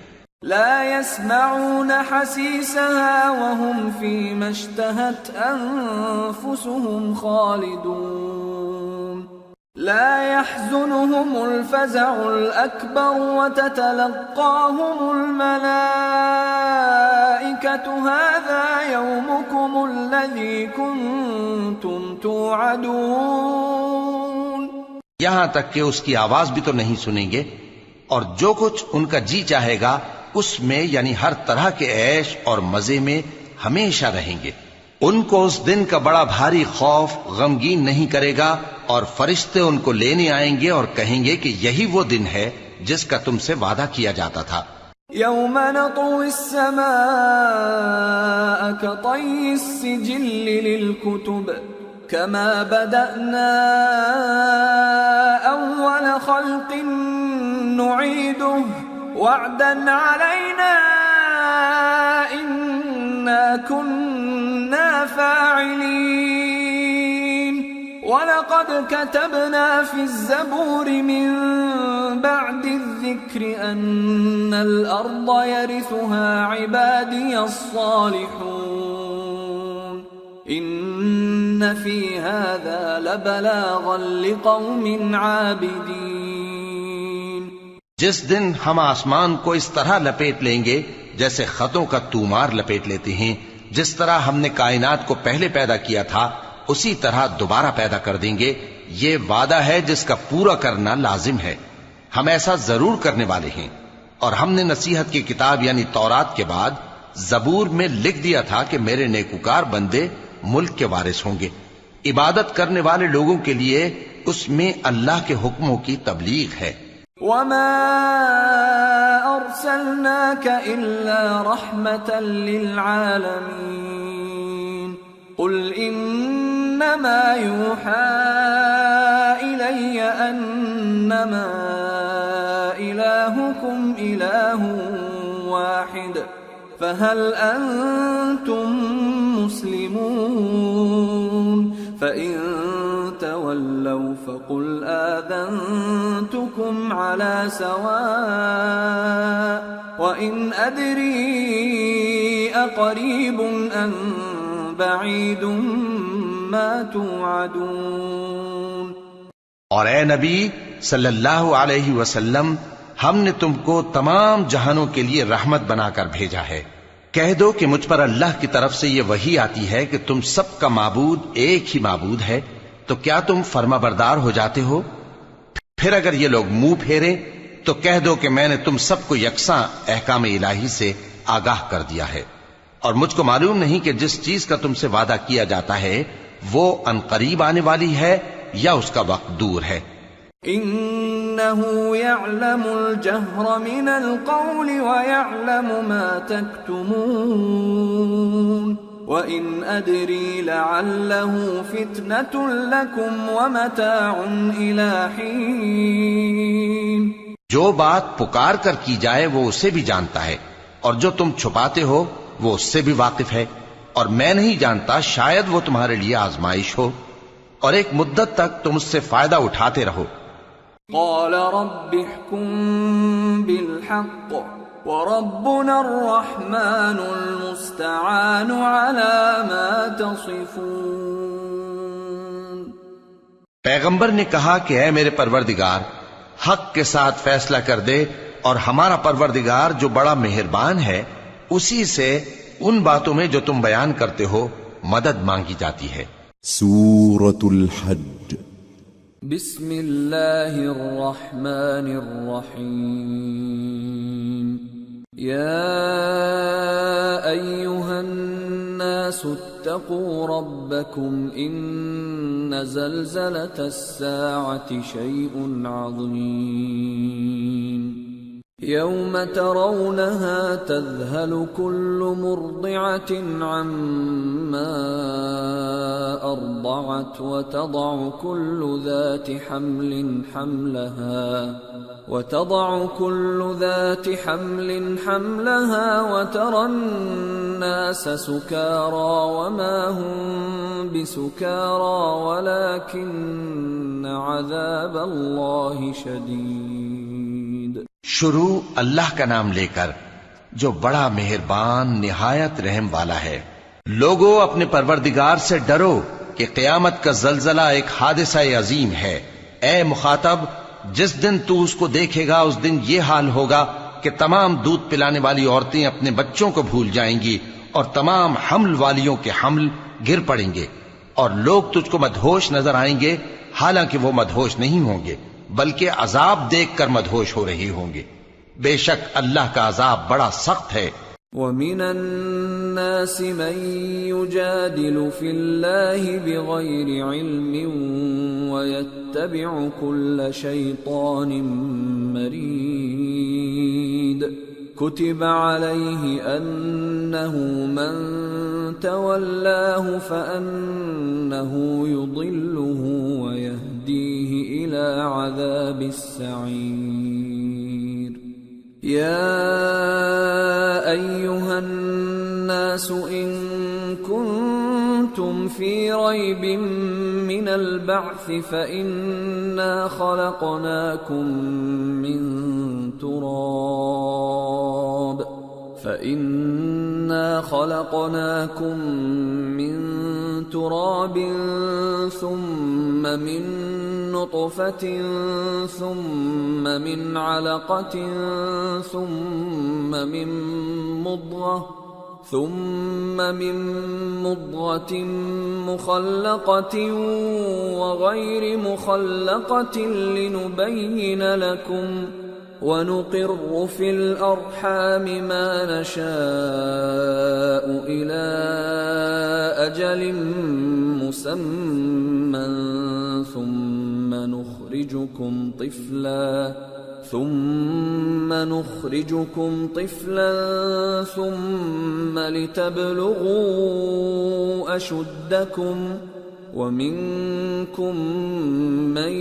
لا يسمعون حسيسها وهم فيما اشتهت أنفسهم خالدون. لا يحزنهم الفزع الأكبر وتتلقاهم الملائكة هذا يومكم الذي كنتم توعدون. یہاں تک کہ اس کی آواز بھی تو نہیں سنیں گے اور جو کچھ ان کا جی چاہے گا اس میں یعنی ہر طرح کے عیش اور مزے میں ہمیشہ رہیں گے. ان کو اس دن کا بڑا بھاری خوف غمگین نہیں کرے گا اور فرشتے ان کو لینے آئیں گے اور کہیں گے کہ یہی وہ دن ہے جس کا تم سے وعدہ کیا جاتا تھا. یوم نطوی السماء کطی السجل للکتب كما بدأنا أول خلق نعيده وعدا علينا إنا كنا فاعلين ولقد كتبنا في الزبور من بعد الذكر أن الأرض يرثها عبادي الصالحون إن في هذا لبلاغا لقوم عابدين. جس دن ہم آسمان کو اس طرح لپیٹ لیں گے جیسے خطوں کا تومار لپیٹ لیتے ہیں، جس طرح ہم نے کائنات کو پہلے پیدا کیا تھا اسی طرح دوبارہ پیدا کر دیں گے. یہ وعدہ ہے جس کا پورا کرنا لازم ہے. ہم ایسا ضرور کرنے والے ہیں. اور ہم نے نصیحت کی کتاب یعنی تورات کے بعد زبور میں لکھ دیا تھا کہ میرے نیکوکار بندے ملک کے وارث ہوں گے. عبادت کرنے والے لوگوں کے لیے اس میں اللہ کے حکموں کی تبلیغ ہے. وما أرسلناك إلا رحمة للعالمين قل إنما يوحى إلي أنما إلهكم إله واحد فهل أنتم مسلمون فإن تولوا فقل آذنتكم على سواء وإن أدري أقريب أم بعيد ما توعدون. اور اے نبی صلی اللہ علیہ وسلم، ہم نے تم کو تمام جہانوں کے لیے رحمت بنا کر بھیجا ہے. کہہ دو کہ مجھ پر اللہ کی طرف سے یہ وحی آتی ہے کہ تم سب کا معبود ایک ہی معبود ہے، تو کیا تم فرما بردار ہو جاتے ہو؟ پھر اگر یہ لوگ منہ پھیریں تو کہہ دو کہ میں نے تم سب کو یکساں احکام الہی سے آگاہ کر دیا ہے، اور مجھ کو معلوم نہیں کہ جس چیز کا تم سے وعدہ کیا جاتا ہے وہ عنقریب آنے والی ہے یا اس کا وقت دور ہے. إنه يعلم الجهر من القول ويعلم ما تكتمون وإن أدري لعله فتنة لكم ومتاع إلى حين. جو بات پکار کر کی جائے وہ اسے بھی جانتا ہے، اور جو تم چھپاتے ہو وہ اس سے بھی واقف ہے، اور میں نہیں جانتا، شاید وہ تمہارے لیے آزمائش ہو اور ایک مدت تک تم اس سے فائدہ اٹھاتے رہو. قال رب احكم بالحق وربنا الرحمن المستعان على ما تصفون. پیغمبر نے کہا کہ اے میرے پروردگار، حق کے ساتھ فیصلہ کر دے، اور ہمارا پروردگار جو بڑا مہربان ہے اسی سے ان باتوں میں جو تم بیان کرتے ہو مدد مانگی جاتی ہے. سورة الحج. بسم اللہ الرحمن الرحیم. یا ایہا الناس اتقوا ربکم ان زلزلة الساعة شیء عظیم يوم ترونها تذهل كل مرضعة عما أرضعت وتضع كل ذات حمل حملها وترى الناس سكارى وما هم بسكارى ولكن عذاب الله شديد. شروع اللہ کا نام لے کر جو بڑا مہربان نہایت رحم والا ہے. لوگو اپنے پروردگار سے ڈرو کہ قیامت کا زلزلہ ایک حادثہ عظیم ہے. اے مخاطب، جس دن تو اس کو دیکھے گا اس دن یہ حال ہوگا کہ تمام دودھ پلانے والی عورتیں اپنے بچوں کو بھول جائیں گی اور تمام حمل والیوں کے حمل گر پڑیں گے، اور لوگ تجھ کو مدہوش نظر آئیں گے حالانکہ وہ مدہوش نہیں ہوں گے بلکہ عذاب دیکھ کر مدہوش ہو رہی ہوں گے. بے شک اللہ کا عذاب بڑا سخت ہے. وَمِنَ النَّاسِ مَن يُجَادِلُ فِي اللَّهِ بِغَيْرِ عِلْمٍ وَيَتَّبِعُ كُلَّ شَيْطَانٍ مَرِيدٍ. كُتِبَ عَلَيْهِ أَنَّهُ مَن تَوَلَّاهُ فَأَنَّهُ يُضِلُّهُ وَيَهْدِيهِ إِلَى عذاب السعير يا أيها الناس إن كنتم في ريب من البعث فإنا خلقناكم من تراب ثم من نطفة ثم من علقة ثم من مضغة مخلقة وغير مخلقة لنبين لكم ونقر في الأرحام ما نشاء إلى أجل مسمى ثم نخرجكم طفلا ثم لتبلغوا أشدكم ومنكم من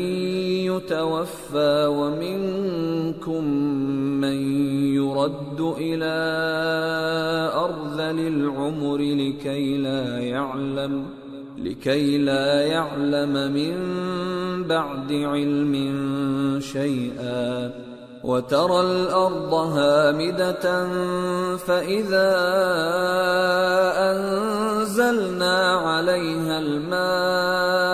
يتوفى ومنكم من يرد إلى أرذل العمر لكي لا يعلم من بعد علم شيئا وترى الأرض هامدة فإذا أنزلنا عليها الماء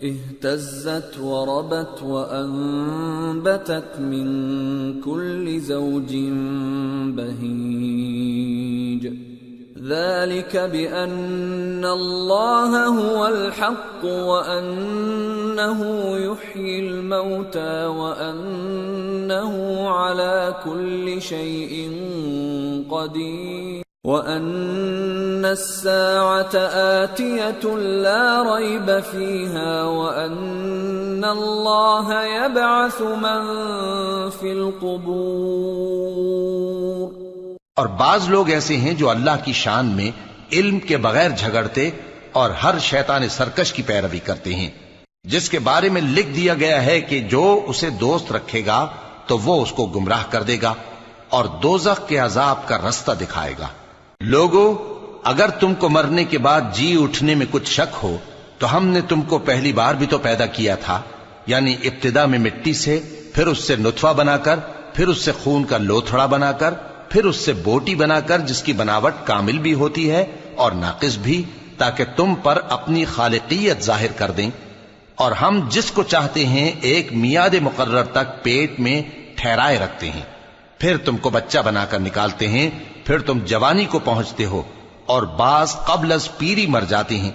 اهتزت وربت من كل زوج بهيج ذلك بأن الله هو الحق وأنه يحيي الموتى وأنه على كل شيء قدير وأن الساعة آتية لا ريب فيها وأن الله يبعث من في القبور. اور بعض لوگ ایسے ہیں جو اللہ کی شان میں علم کے بغیر جھگڑتے اور ہر شیطان سرکش کی پیروی کرتے ہیں، جس کے بارے میں لکھ دیا گیا ہے کہ جو اسے دوست رکھے گا تو وہ اس کو گمراہ کر دے گا اور دوزخ کے عذاب کا رستہ دکھائے گا. لوگو، اگر تم کو مرنے کے بعد جی اٹھنے میں کچھ شک ہو تو ہم نے تم کو پہلی بار بھی تو پیدا کیا تھا، یعنی ابتدا میں مٹی سے، پھر اس سے نطفہ بنا کر، پھر اس سے خون کا لوتھڑا بنا کر، پھر اس سے بوٹی بنا کر جس کی بناوٹ کامل بھی ہوتی ہے اور ناقص بھی، تاکہ تم پر اپنی خالقیت ظاہر کر دیں. اور ہم جس کو چاہتے ہیں ایک میعاد مقرر تک پیٹ میں ٹھہرائے رکھتے ہیں، پھر تم کو بچہ بنا کر نکالتے ہیں، پھر تم جوانی کو پہنچتے ہو، اور بعض قبل از پیری مر جاتے ہیں،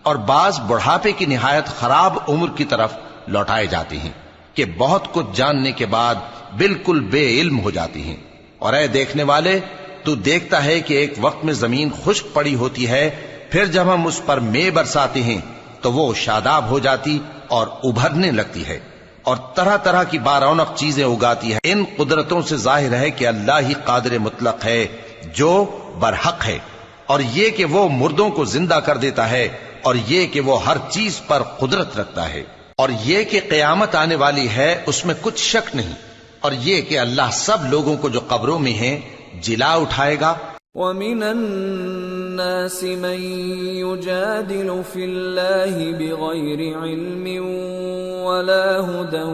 اور بعض بڑھاپے کی نہایت خراب عمر کی طرف لوٹائے جاتے ہیں کہ بہت کچھ جاننے کے بعد بالکل بے علم ہو جاتی ہیں. اور اے دیکھنے والے، تو دیکھتا ہے کہ ایک وقت میں زمین خشک پڑی ہوتی ہے، پھر جب ہم اس پر مے برساتے ہیں تو وہ شاداب ہو جاتی اور ابھرنے لگتی ہے اور طرح طرح کی بارونق چیزیں اگاتی ہے. ان قدرتوں سے ظاہر ہے کہ اللہ ہی قادر مطلق ہے جو برحق ہے، اور یہ کہ وہ مردوں کو زندہ کر دیتا ہے، اور یہ کہ وہ ہر چیز پر قدرت رکھتا ہے، اور یہ کہ قیامت آنے والی ہے اس میں کچھ شک نہیں، اور یہ کہ اللہ سب لوگوں کو جو قبروں میں ہیں جلا اٹھائے گا. وَمِنَ النَّاسِ مَن يُجَادِلُ فِي اللَّهِ بِغَيْرِ عِلْمٍ وَلَا هُدًى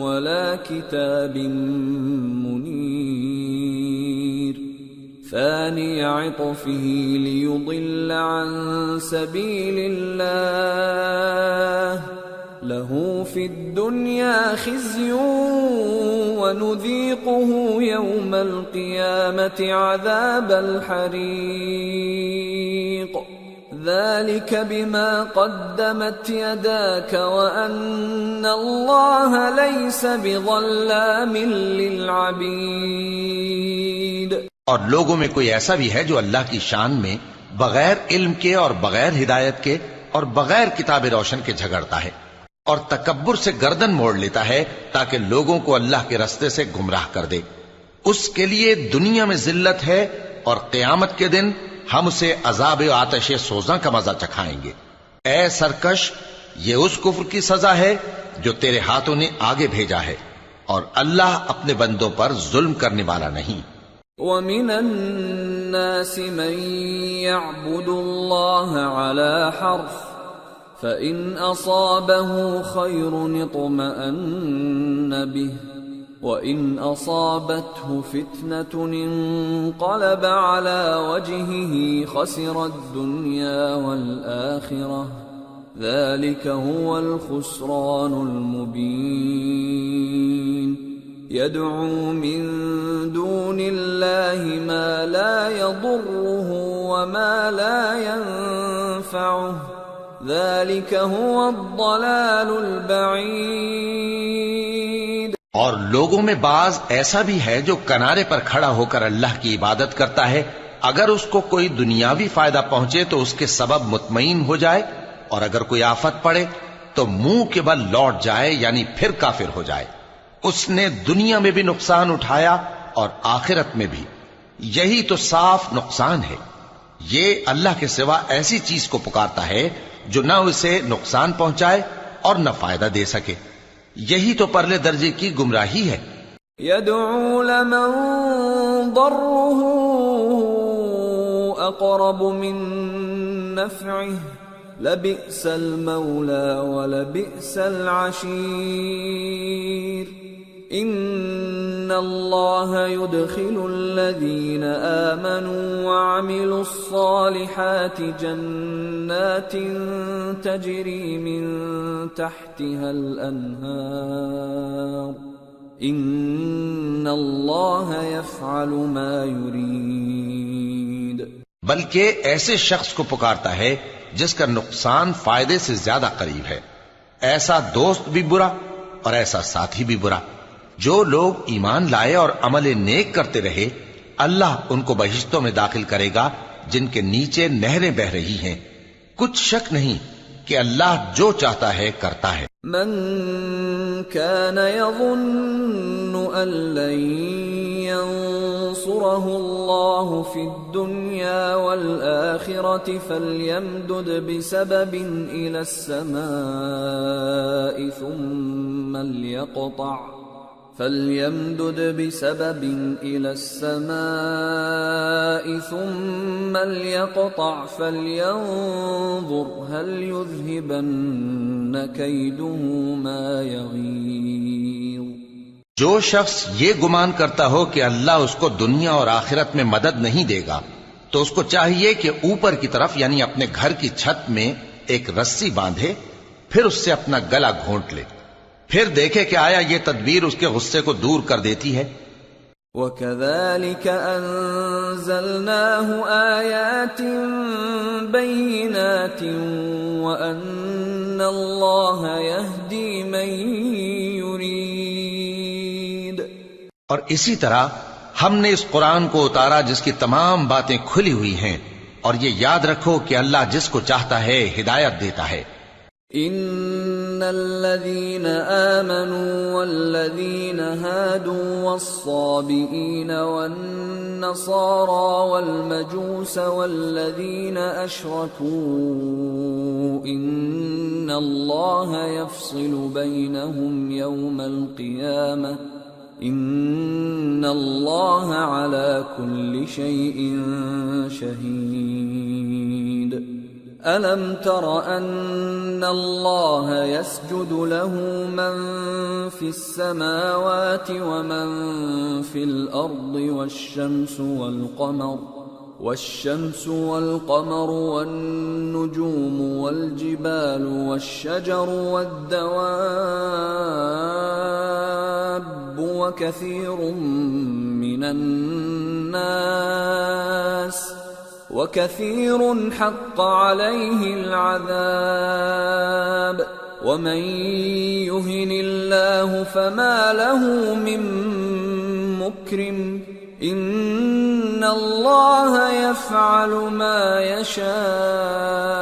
وَلَا كِتَابٍ مُنِيرٍ ثَانِيَ عِطْفِهِ لِيُضِلَّ عَن سَبِيلِ اللَّهِ لَهُ فِي الدُّنْيَا خِزْيٌ وَنُذِيقُهُ يَوْمَ الْقِيَامَةِ عَذَابَ الْحَرِيقِ ذَلِكَ بِمَا قَدَّمَتْ يَدَاكَ وَأَنَّ اللَّهَ لَيْسَ بِظَلَّامٍ لِّلْعَبِيدِ. اور لوگوں میں کوئی ایسا بھی ہے جو اللہ کی شان میں بغیر علم کے اور بغیر ہدایت کے اور بغیر کتاب روشن کے جھگڑتا ہے اور تکبر سے گردن موڑ لیتا ہے تاکہ لوگوں کو اللہ کے رستے سے گمراہ کر دے. اس کے لیے دنیا میں ذلت ہے اور قیامت کے دن ہم اسے عذاب آتش سوزاں کا مزہ چکھائیں گے۔ اے سرکش، یہ اس کفر کی سزا ہے جو تیرے ہاتھوں نے آگے بھیجا ہے، اور اللہ اپنے بندوں پر ظلم کرنے والا نہیں۔ وَمِنَ النَّاسِ مَن يَعْبُدُ اللَّهَ عَلَى حَرْفٍ فَإِنْ أَصَابَهُ خَيْرٌ اطْمَأَنَّ بِهِ وَإِنْ أَصَابَتْهُ فِتْنَةٌ انقَلَبَ عَلَى وَجْهِهِ خَسِرَ الدُّنْيَا وَالْآخِرَةَ ذَلِكَ هُوَ الْخُسْرَانُ الْمُبِينُ يَدْعُو مِن دُونِ اللَّهِ مَا لَا يَضُرُّهُ وَمَا لَا يَنفَعُهُ ذَلِكَ هُوَ الضَّلَالُ الْبَعِيدُ۔ اور لوگوں میں بعض ایسا بھی ہے جو کنارے پر کھڑا ہو کر اللہ کی عبادت کرتا ہے، اگر اس کو کوئی دنیاوی فائدہ پہنچے تو اس کے سبب مطمئن ہو جائے، اور اگر کوئی آفت پڑے تو منہ کے بل لوٹ جائے، یعنی پھر کافر ہو جائے۔ اس نے دنیا میں بھی نقصان اٹھایا اور آخرت میں بھی، یہی تو صاف نقصان ہے۔ یہ اللہ کے سوا ایسی چیز کو پکارتا ہے جو نہ اسے نقصان پہنچائے اور نہ فائدہ دے سکے، یہی تو پرلے درجے کی گمراہی ہے۔ يدعو لمن ضره اقرب من نفعه لبئس المولى ولبئس العشير ان الله يدخل الذين آمنوا وعملوا الصالحات جنات تجري من تحتها الأنهار ان الله يفعل ما يريد۔ بلکہ ایسے شخص کو پکارتا ہے جس کا نقصان فائدے سے زیادہ قریب ہے، ایسا دوست بھی برا اور ایسا ساتھی بھی برا۔ جو لوگ ایمان لائے اور عمل نیک کرتے رہے، اللہ ان کو بہشتوں میں داخل کرے گا جن کے نیچے نہریں بہ رہی ہیں، کچھ شک نہیں کہ اللہ جو چاہتا ہے کرتا ہے۔ من كان يظن أن لن ينصره الله في الدنيا والآخرة فليمدد بسبب إلى السماء ثم ليقطع فلينظر هل يذهبن كيده ما يغيظ۔ جو شخص یہ گمان کرتا ہو کہ اللہ اس کو دنیا اور آخرت میں مدد نہیں دے گا تو اس کو چاہیے کہ اوپر کی طرف یعنی اپنے گھر کی چھت میں ایک رسی باندھے، پھر اس سے اپنا گلا گھونٹ لے، پھر دیکھے کہ آیا یہ تدبیر اس کے غصے کو دور کر دیتی ہے۔ وَكَذَلِكَ أَنزَلْنَاهُ آيَاتٍ بَيِّنَاتٍ وَأَنَّ اللَّهَ يَهْدِي مَن يُرِيدُ۔ اور اسی طرح ہم نے اس قرآن کو اتارا جس کی تمام باتیں کھلی ہوئی ہیں، اور یہ یاد رکھو کہ اللہ جس کو چاہتا ہے ہدایت دیتا ہے۔ ان الذين آمنوا والذين هادوا والصابئين والنصارى والمجوس والذين أشركوا إن الله يفصل بينهم يوم القيامة إن الله على كل شيء شهيد۔ أَلَمْ تَرَ أَنَّ اللَّهَ يَسْجُدُ لَهُ مَن فِي السَّمَاوَاتِ وَمَن فِي الْأَرْضِ والشَّمْسُ وَالْقَمَرُ وَالنُّجُومُ وَالْجِبَالُ وَالشَّجَرُ وَالدَّوَابُّ وَكَثِيرٌ مِّنَ النَّاسِ وَكَثِيرٌ حَقَّ عَلَيْهِ الْعَذَابُ وَمَن يُهِنِ اللَّهُ فَمَا لَهُ مِن مُّكْرِمٍ إِنَّ اللَّهَ يَفْعَلُ مَا يَشَاءُ۔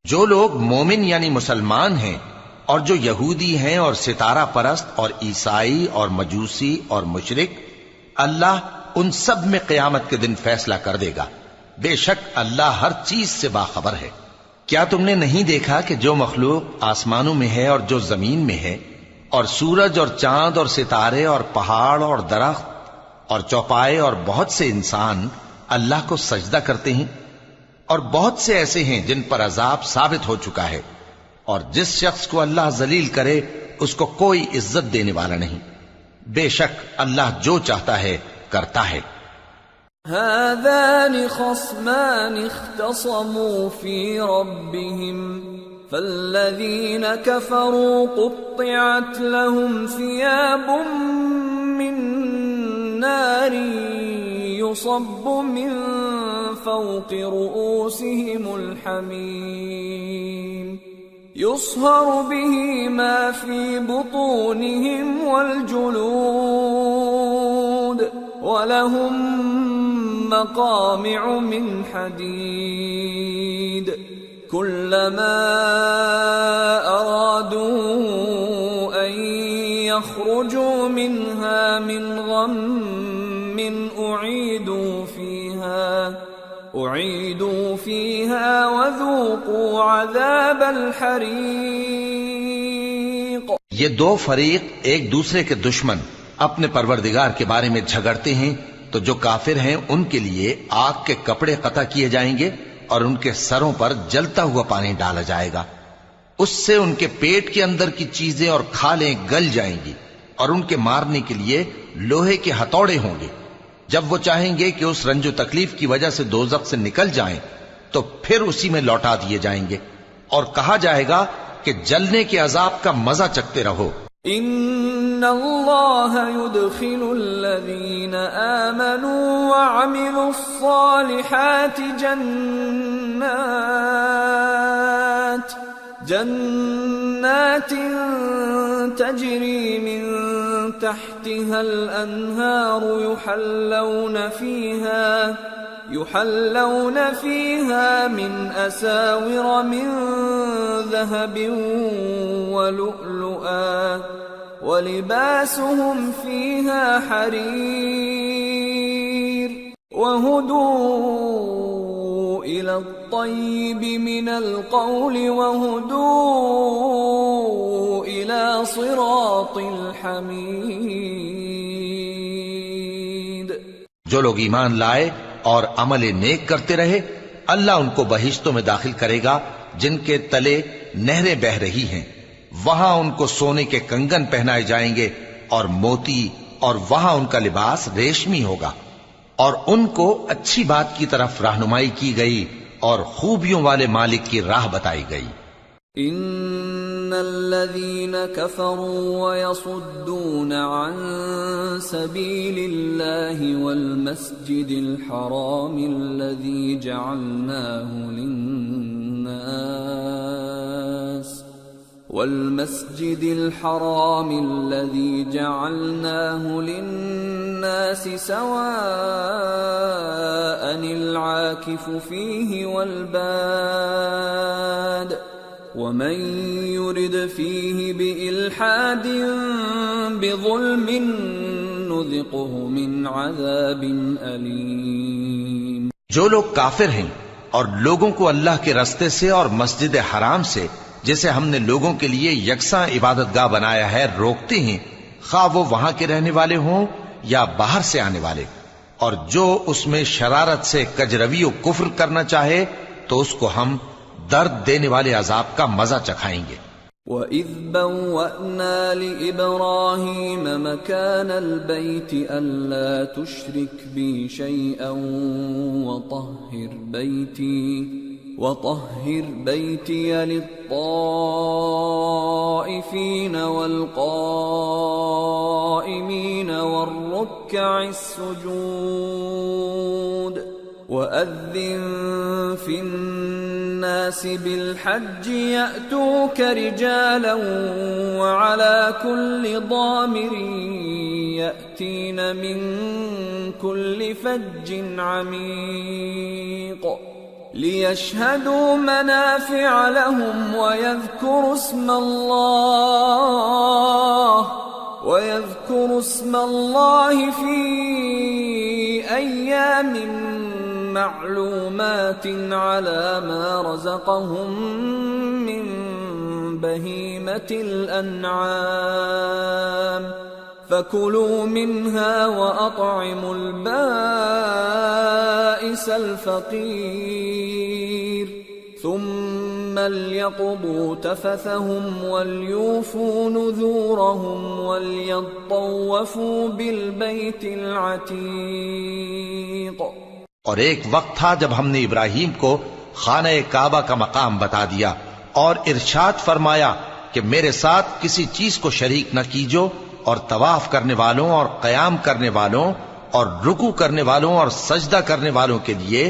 جو لوگ مومن یعنی مسلمان ہیں اور جو یہودی ہیں اور ستارہ پرست اور عیسائی اور مجوسی اور مشرک، اللہ ان سب میں قیامت کے دن فیصلہ کر دے گا۔ بے شک اللہ ہر چیز سے باخبر ہے۔ کیا تم نے نہیں دیکھا کہ جو مخلوق آسمانوں میں ہے اور جو زمین میں ہے، اور سورج اور چاند اور ستارے اور پہاڑ اور درخت اور چوپائے اور بہت سے انسان اللہ کو سجدہ کرتے ہیں، اور بہت سے ایسے ہیں جن پر عذاب ثابت ہو چکا ہے، اور جس شخص کو اللہ ذلیل کرے اس کو کوئی عزت دینے والا نہیں۔ بے شک اللہ جو چاہتا ہے کرتا ہے۔ هذان خصمان اختصموا في ربهم فالذين كفروا قطعت لهم ثياب من نار يصب من فوق رؤوسهم الحميم يصهر به ما في بطونهم والجلود وَلَهُم مَّقَامِعُ مِنْ حَدِيدٍ كُلَّمَا أَرَادُوا أَن يَخْرُجُوا مِنْهَا مِنْ غَمٍّ أُعِيدُوا فِيهَا وَذُوقُوا عَذَابَ الْحَرِيقِ۔ یہ دو فریق ایک دوسرے کے دشمن اپنے پروردگار کے بارے میں جھگڑتے ہیں، تو جو کافر ہیں ان کے لیے آگ کے کپڑے قطع کیے جائیں گے اور ان کے سروں پر جلتا ہوا پانی ڈالا جائے گا، اس سے ان کے پیٹ کے اندر کی چیزیں اور کھالیں گل جائیں گی، اور ان کے مارنے کے لیے لوہے کے ہتھوڑے ہوں گے۔ جب وہ چاہیں گے کہ اس رنج و تکلیف کی وجہ سے دوزخ سے نکل جائیں تو پھر اسی میں لوٹا دیے جائیں گے، اور کہا جائے گا کہ جلنے کے عذاب کا مزہ چکھتے رہو۔ ان اللہ يدخل الذین آمنوا وعملوا الصالحات جنات تجری من تحتها الانہار يحلون فيها من أساور من ذهب ولؤلؤا ولباسهم فيها حرير وهدوا إلى الطيب من القول وهدوا إلى صراط الحميد۔ جو لوگ ایمان لائے اور عمل نیک کرتے رہے، اللہ ان کو بہشتوں میں داخل کرے گا جن کے تلے نہریں بہ رہی ہیں، وہاں ان کو سونے کے کنگن پہنائے جائیں گے اور موتی، اور وہاں ان کا لباس ریشمی ہوگا، اور ان کو اچھی بات کی طرف رہنمائی کی گئی اور خوبیوں والے مالک کی راہ بتائی گئی۔ ان الذين كفروا ويصدون عن سبيل الله والمسجد الحرام الذي جعلناه للناس سواء العاكف فيه والباد ومن يرد فيه بإلحاد بظلم نذقه من عذاب أليم۔ جو لوگ کافر ہیں اور لوگوں کو اللہ کے رستے سے اور مسجد حرام سے جسے ہم نے لوگوں کے لیے یکساں عبادت گاہ بنایا ہے روکتے ہیں، خواہ وہ وہاں کے رہنے والے ہوں یا باہر سے آنے والے، اور جو اس میں شرارت سے کجروی و کفر کرنا چاہے تو اس کو ہم درد دینے والے عذاب کا مزہ چکھائیں گے۔ وَإِذْ بَوَّأْنَا لِإِبْرَاهِيمَ مَكَانَ الْبَيْتِ أَلَّا تُشْرِكْ بِي شَيْئًا وَطَهِّرْ بَيْتِيَ لِلطَّائِفِينَ وَالْقَائِمِينَ وَالرُّكَّعِ السُّجُودِ وَأَذِّن فِي النَّاسِ بِالْحَجِّ يَأْتُوكَ رِجَالًا وَعَلَى كُلِّ ضَامِرٍ يَأْتِينَ مِنْ كُلِّ فَجٍّ عَمِيقٍ لِيَشْهَدُوا مَنَافِعَ لَهُمْ وَيَذْكُرُوا اسْمَ اللَّهِ فِي أَيَّامٍ معلومات على ما رزقهم من بهيمة الأنعام فكلوا منها وأطعموا البائس الفقير ثم ليقضوا تفثهم وليوفوا نذورهم وليطوفوا بالبيت العتيق۔ اور ایک وقت تھا جب ہم نے ابراہیم کو خانہ کعبہ کا مقام بتا دیا اور ارشاد فرمایا کہ میرے ساتھ کسی چیز کو شریک نہ کیجو، اور طواف کرنے والوں اور قیام کرنے والوں اور رکوع کرنے والوں اور سجدہ کرنے والوں کے لیے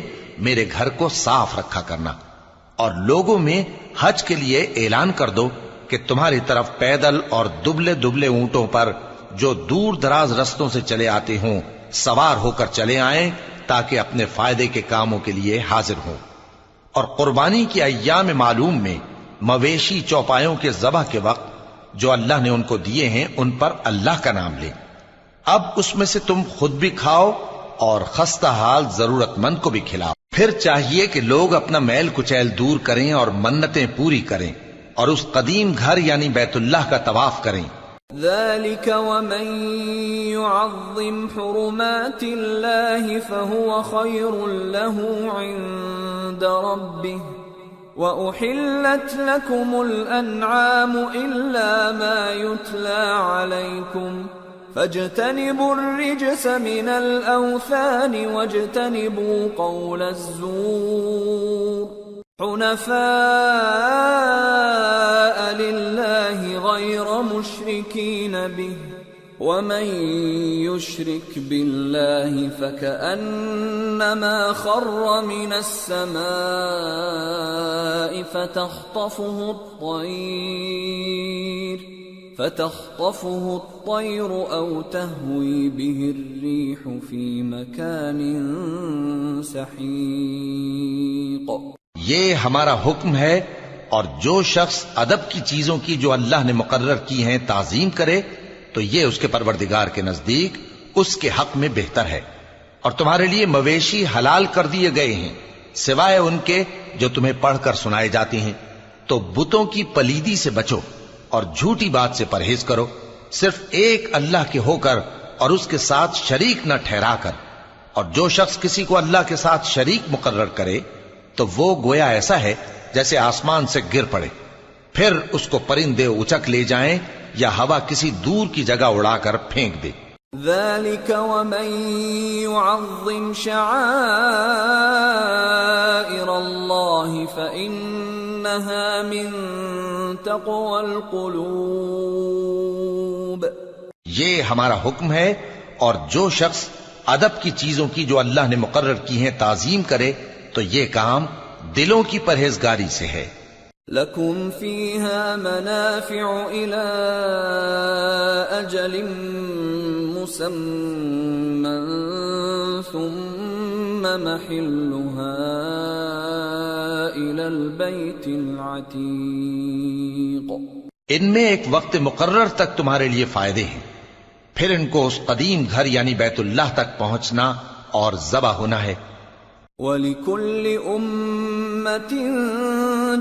میرے گھر کو صاف رکھا کرنا، اور لوگوں میں حج کے لیے اعلان کر دو کہ تمہاری طرف پیدل اور دبلے دبلے اونٹوں پر جو دور دراز رستوں سے چلے آتے ہوں سوار ہو کر چلے آئیں تاکہ اپنے فائدے کے کاموں کے لیے حاضر ہوں۔ اور قربانی کی ایام معلوم میں مویشی چوپایوں کے ذبح کے وقت جو اللہ نے ان کو دیے ہیں ان پر اللہ کا نام لیں۔ اب اس میں سے تم خود بھی کھاؤ اور خستہ حال ضرورت مند کو بھی کھلاؤ۔ پھر چاہیے کہ لوگ اپنا میل کچیل دور کریں اور منتیں پوری کریں اور اس قدیم گھر یعنی بیت اللہ کا طواف کریں۔ ذلك ومن يعظم حرمات الله فهو خير له عند ربه وأحلت لكم الأنعام إلا ما يتلى عليكم فاجتنبوا الرجس من الأوثان واجتنبوا قول الزور حنفاء لله غير مشركين به ومن يشرك بالله فكأنما خر من السماء فتخطفه الطير أو تهوي به الريح في مكان سحيق۔ یہ ہمارا حکم ہے، اور جو شخص ادب کی چیزوں کی جو اللہ نے مقرر کی ہیں تعظیم کرے تو یہ اس کے پروردگار کے نزدیک اس کے حق میں بہتر ہے۔ اور تمہارے لیے مویشی حلال کر دیے گئے ہیں سوائے ان کے جو تمہیں پڑھ کر سنائے جاتے ہیں، تو بتوں کی پلیدی سے بچو اور جھوٹی بات سے پرہیز کرو، صرف ایک اللہ کے ہو کر اور اس کے ساتھ شریک نہ ٹھہرا کر۔ اور جو شخص کسی کو اللہ کے ساتھ شریک مقرر کرے تو وہ گویا ایسا ہے جیسے آسمان سے گر پڑے، پھر اس کو پرندے اچک لے جائیں یا ہوا کسی دور کی جگہ اڑا کر پھینک دے۔ ذلك ومن يعظم شعائر الله فإنها من تقوى القلوب۔ یہ ہمارا حکم ہے، اور جو شخص ادب کی چیزوں کی جو اللہ نے مقرر کی ہیں تعظیم کرے تو یہ کام دلوں کی پرہیزگاری سے ہے۔ لَكُمْ فِيهَا مَنَافِعُ إِلَىٰ أَجَلٍ مُّسَمًّى ثُمَّ مَحِلُّهَا إِلَى الْبَيْتِ الْعَتِيقِ۔ ان میں ایک وقت مقرر تک تمہارے لیے فائدے ہیں، پھر ان کو اس قدیم گھر یعنی بیت اللہ تک پہنچنا اور ذبح ہونا ہے۔ وَلِكُلِّ أُمَّةٍ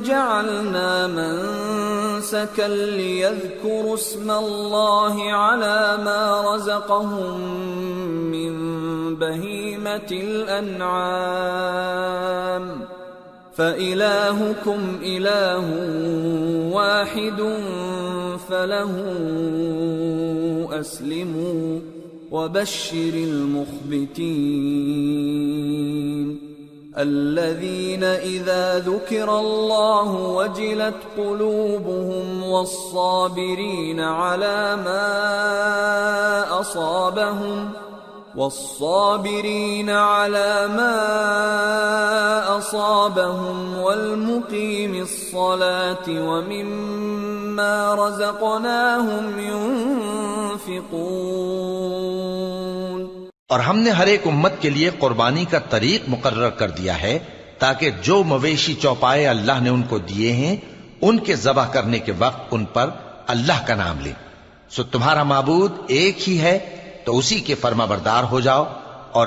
جَعَلْنَا مَنسَكًا لِيَذْكُرُوا اسْمَ اللَّهِ عَلَى مَا رَزَقَهُم مِّن بَهِيمَةِ الْأَنْعَامِ فَإِلَٰهُكُمْ إِلَٰهٌ وَاحِدٌ فَلَهُ أَسْلِمُوا وَبَشِّرِ الْمُخْبِتِينَ الذين إذا ذكر الله وجلت قلوبهم والصابرين على ما أصابهم والمقيم الصلاة ومما رزقناهم ينفقون۔ اور ہم نے ہر ایک امت کے لیے قربانی کا طریق مقرر کر دیا ہے تاکہ جو مویشی چوپائے اللہ نے ان کو دیے ہیں ان کے ذبح کرنے کے وقت ان پر اللہ کا نام لیں۔ سو تمہارا معبود ایک ہی ہے تو اسی کے فرما بردار ہو جاؤ اور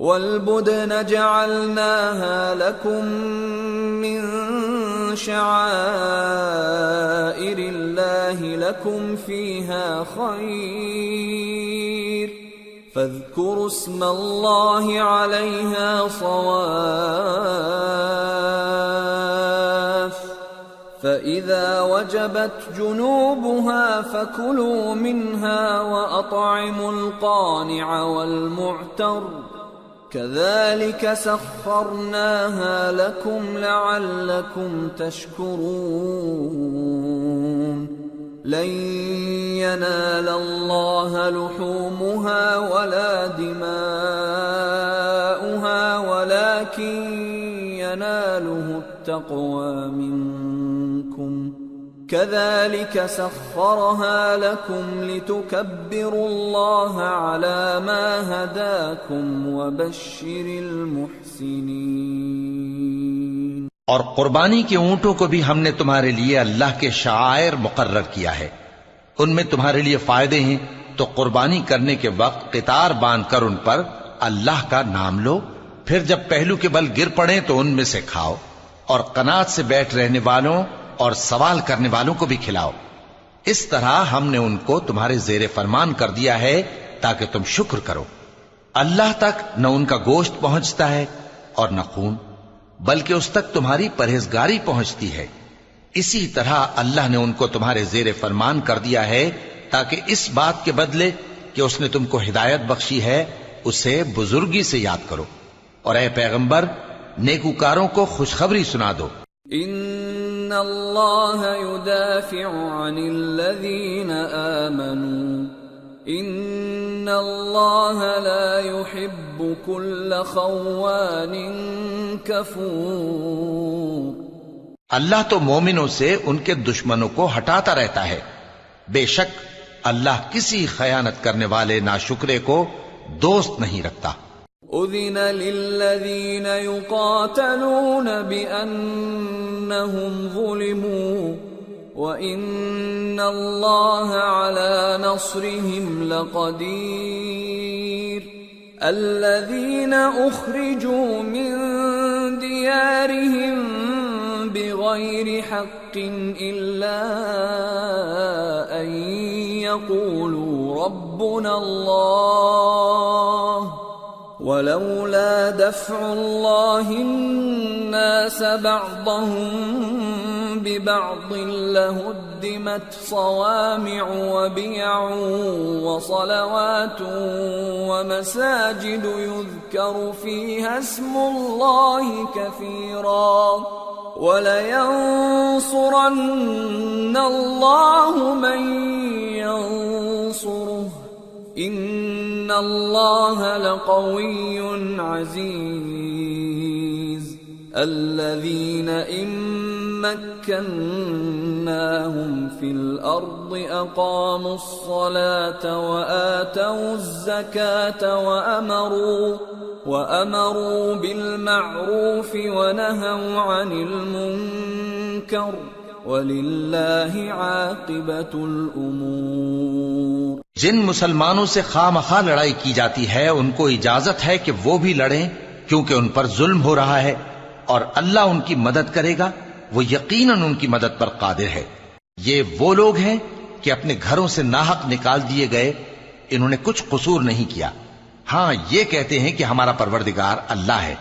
والبدن جعلناها لكم من شعائر الله لكم فيها خير فاذكروا اسم الله عليها صواف فإذا وجبت جنوبها فكلوا منها وأطعموا القانع والمعتر كذلك سخرناها لكم لعلكم تشكرون لن ينال الله لحومها ولا دماؤها ولكن يناله التقوى منكم كذلك سخرها لكم لتكبروا الله على ما هداكم وبشر المحسنين۔ اور قربانی کے اونٹوں کو بھی ہم نے تمہارے لیے اللہ کے شعائر مقرر کیا ہے، ان میں تمہارے لیے فائدے ہیں، تو قربانی کرنے کے وقت قطار باندھ کر ان پر اللہ کا نام لو، پھر جب پہلو کے بل گر پڑیں تو ان میں سے کھاؤ، اور قناعت سے بیٹھ رہنے والوں اور سوال کرنے والوں کو بھی کھلاؤ۔ اس طرح ہم نے ان کو تمہارے زیر فرمان کر دیا ہے تاکہ تم شکر کرو۔ اللہ تک نہ ان کا گوشت پہنچتا ہے اور نہ خون، بلکہ اس تک تمہاری پرہیزگاری پہنچتی ہے۔ اسی طرح اللہ نے ان کو تمہارے زیر فرمان کر دیا ہے تاکہ اس بات کے بدلے کہ اس نے تم کو ہدایت بخشی ہے اسے بزرگی سے یاد کرو، اور اے پیغمبر نیکوکاروں کو خوشخبری سنا دو۔ ان اللہ يدافع عن الذین آمنوا ان اللہ لا يحب كل خوان کفور۔ اللہ تو مومنوں سے ان کے دشمنوں کو ہٹاتا رہتا ہے، بے شک اللہ کسی خیانت کرنے والے ناشکرے کو دوست نہیں رکھتا۔ اذن للذین یقاتلون بأنہم ظلموا وَإِنَّ اللَّهَ عَلَى نَصْرِهِمْ لَقَدِيرٌ الَّذِينَ أُخْرِجُوا مِنْ دِيَارِهِمْ بِغَيْرِ حَقٍّ إِلَّا أَنْ يَقُولُوا رَبُّنَا اللَّهُ وَلَوْلَا دَفْعُ اللَّهِ النَّاسَ بَعْضَهُمْ بِبَعْضٍ لَهُدِّمَتْ صَوَامِعُ وَبِيَعٌ وَصَلَوَاتٌ وَمَسَاجِدُ يُذْكَرُ فِيهَا اسْمُ اللَّهِ كَثِيرًا وَلَيَنصُرَنَّ اللَّهُ مَن يَنصُرُهُ إِنَّ اللَّهَ لَقَوِيٌّ عَزِيزٌ الَّذِينَ إِن مَّكَّنَّاهُمْ فِي الْأَرْضِ أَقَامُوا الصَّلَاةَ وَآتَوُا الزَّكَاةَ وَأَمَرُوا بِالْمَعْرُوفِ وَنَهَوْا عَنِ الْمُنكَرِ وَلِلَّهِ عَاقِبَةُ الْأُمُورِ۔ جن مسلمانوں سے خواہ مخواہ لڑائی کی جاتی ہے ان کو اجازت ہے کہ وہ بھی لڑیں، کیونکہ ان پر ظلم ہو رہا ہے، اور اللہ ان کی مدد کرے گا، وہ یقیناً ان کی مدد پر قادر ہے۔ یہ وہ لوگ ہیں کہ اپنے گھروں سے ناحق نکال دیے گئے، انہوں نے کچھ قصور نہیں کیا، ہاں یہ کہتے ہیں کہ ہمارا پروردگار اللہ ہے۔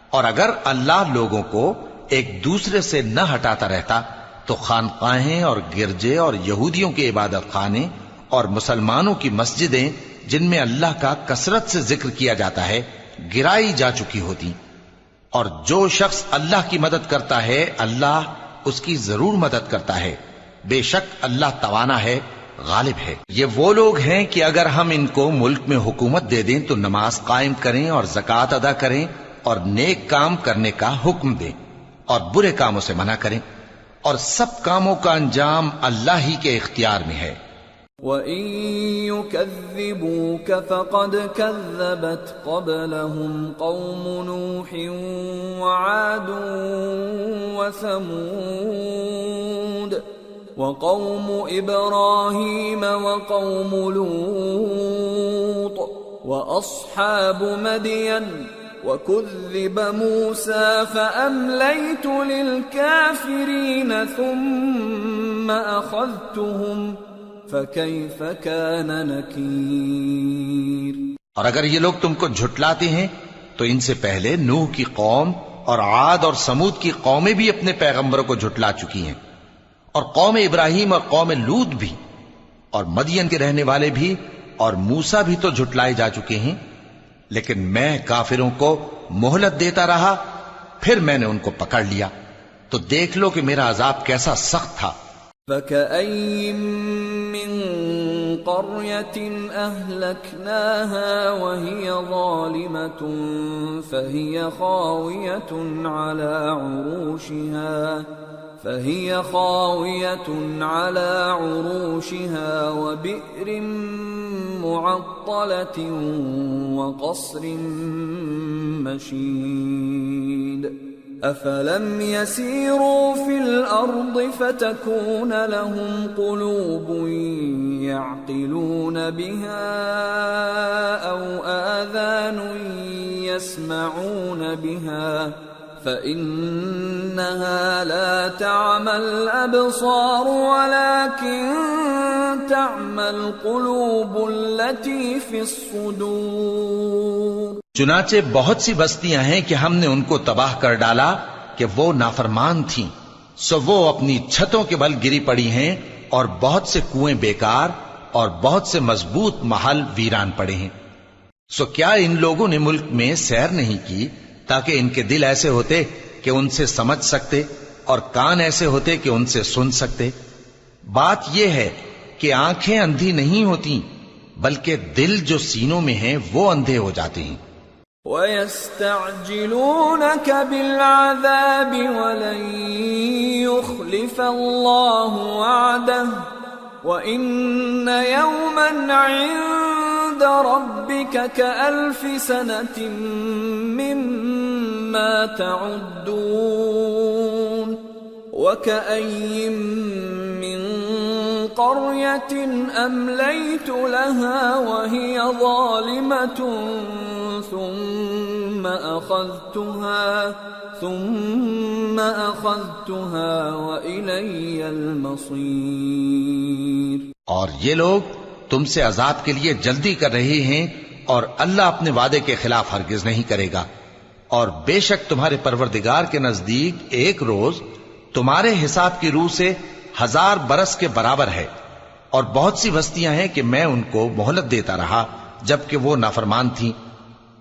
اور اگر اللہ لوگوں کو ایک دوسرے سے نہ ہٹاتا رہتا تو خانقاہیں اور گرجے اور یہودیوں کے عبادت خانے اور مسلمانوں کی مسجدیں جن میں اللہ کا کثرت سے ذکر کیا جاتا ہے گرائی جا چکی ہوتی۔ اور جو شخص اللہ کی مدد کرتا ہے اللہ اس کی ضرور مدد کرتا ہے، بے شک اللہ توانا ہے، غالب ہے۔ یہ وہ لوگ ہیں کہ اگر ہم ان کو ملک میں حکومت دے دیں تو نماز قائم کریں اور زکوٰۃ ادا کریں اور نیک کام کرنے کا حکم دیں اور برے کاموں سے منع کریں، اور سب کاموں کا انجام اللہ ہی کے اختیار میں ہے۔ وَإِن يُكَذِّبُوكَ فَقَدْ كَذَّبَتْ قَبْلَهُمْ قَوْمُ نُوحٍ وَعَادٌ وَثَمُودُ وَقَوْمُ إِبْرَاهِيمَ وَقَوْمُ لُوطٍ وَأَصْحَابُ مَدْيَنَ وَكُذِّبَ مُوسَى فَأَمْلَيْتُ لِلْكَافِرِينَ ثُمَّ أَخَذْتُهُمْ فَكَيْفَ كَانَ نَكِيرِ۔ اور اگر یہ لوگ تم کو جھٹلاتے ہیں تو ان سے پہلے نوح کی قوم اور عاد اور سمود کی قومیں بھی اپنے پیغمبروں کو جھٹلا چکی ہیں، اور قوم ابراہیم اور قوم لوط بھی، اور مدین کے رہنے والے بھی، اور موسیٰ بھی تو جھٹلائے جا چکے ہیں، لیکن میں کافروں کو مہلت دیتا رہا، پھر میں نے ان کو پکڑ لیا، تو دیکھ لو کہ میرا عذاب کیسا سخت تھا۔ فَكَأَيٍّ مِّن قَرْيَةٍ أَهْلَكْنَاهَا وَهِيَ ظَالِمَةٌ فَهِيَ خَاوِيَةٌ عَلَى عُرُوشِهَا وَبِئْرٍ مُّعَطَّلَةٍ وَقَصْرٍ مَّشِيدٍ أَفَلَمْ يَسِيرُوا فِي الْأَرْضِ فَتَكُونَ لَهُمْ قُلُوبٌ يَعْقِلُونَ بِهَا أَوْ آذَانٌ يَسْمَعُونَ بِهَا فَإِنَّهَا لَا تَعْمَى الْأَبْصَارُ وَلَكِن تَعْمَى الْقُلُوبُ الَّتِي فِي الصُّدُورِ۔ چنانچہ بہت سی بستیاں ہیں کہ ہم نے ان کو تباہ کر ڈالا کہ وہ نافرمان تھیں، سو وہ اپنی چھتوں کے بل گری پڑی ہیں، اور بہت سے کنویں بیکار اور بہت سے مضبوط محل ویران پڑے ہیں۔ سو کیا ان لوگوں نے ملک میں سیر نہیں کی تاکہ ان کے دل ایسے ہوتے کہ ان سے سمجھ سکتے اور کان ایسے ہوتے کہ ان سے سن سکتے؟ بات یہ ہے کہ آنکھیں اندھی نہیں ہوتی، بلکہ دل جو سینوں میں ہیں وہ اندھے ہو جاتے ہیں۔ وَيَسْتَعْجِلُونَكَ بِالْعَذَابِ وَلَن يُخْلِفَ اللَّهُ وَعْدَهُ وَإِنَّ يَوْمًا عِندَ رَبِّكَ كَأَلْفِ سَنَةٍ مِّمَّا تَعُدُّونَ وَكَأَيٍّ مِّن قَرْيَةٍ أَمْلَيْتُ لَهَا وَهِيَ ظَالِمَةٌ ثُمَّ أَخَذْتُهَا وَإِلَيَّ الْمَصِيرُ۔ اور یہ لوگ تم سے عذاب کے لیے جلدی کر رہے ہیں، اور اللہ اپنے وعدے کے خلاف ہرگز نہیں کرے گا، اور بے شک تمہارے پروردگار کے نزدیک ایک روز تمہارے حساب کی روح سے 1000 برس کے برابر ہے۔ اور بہت سی بستیاں ہیں کہ میں ان کو مہلت دیتا رہا جبکہ وہ نافرمان تھیں،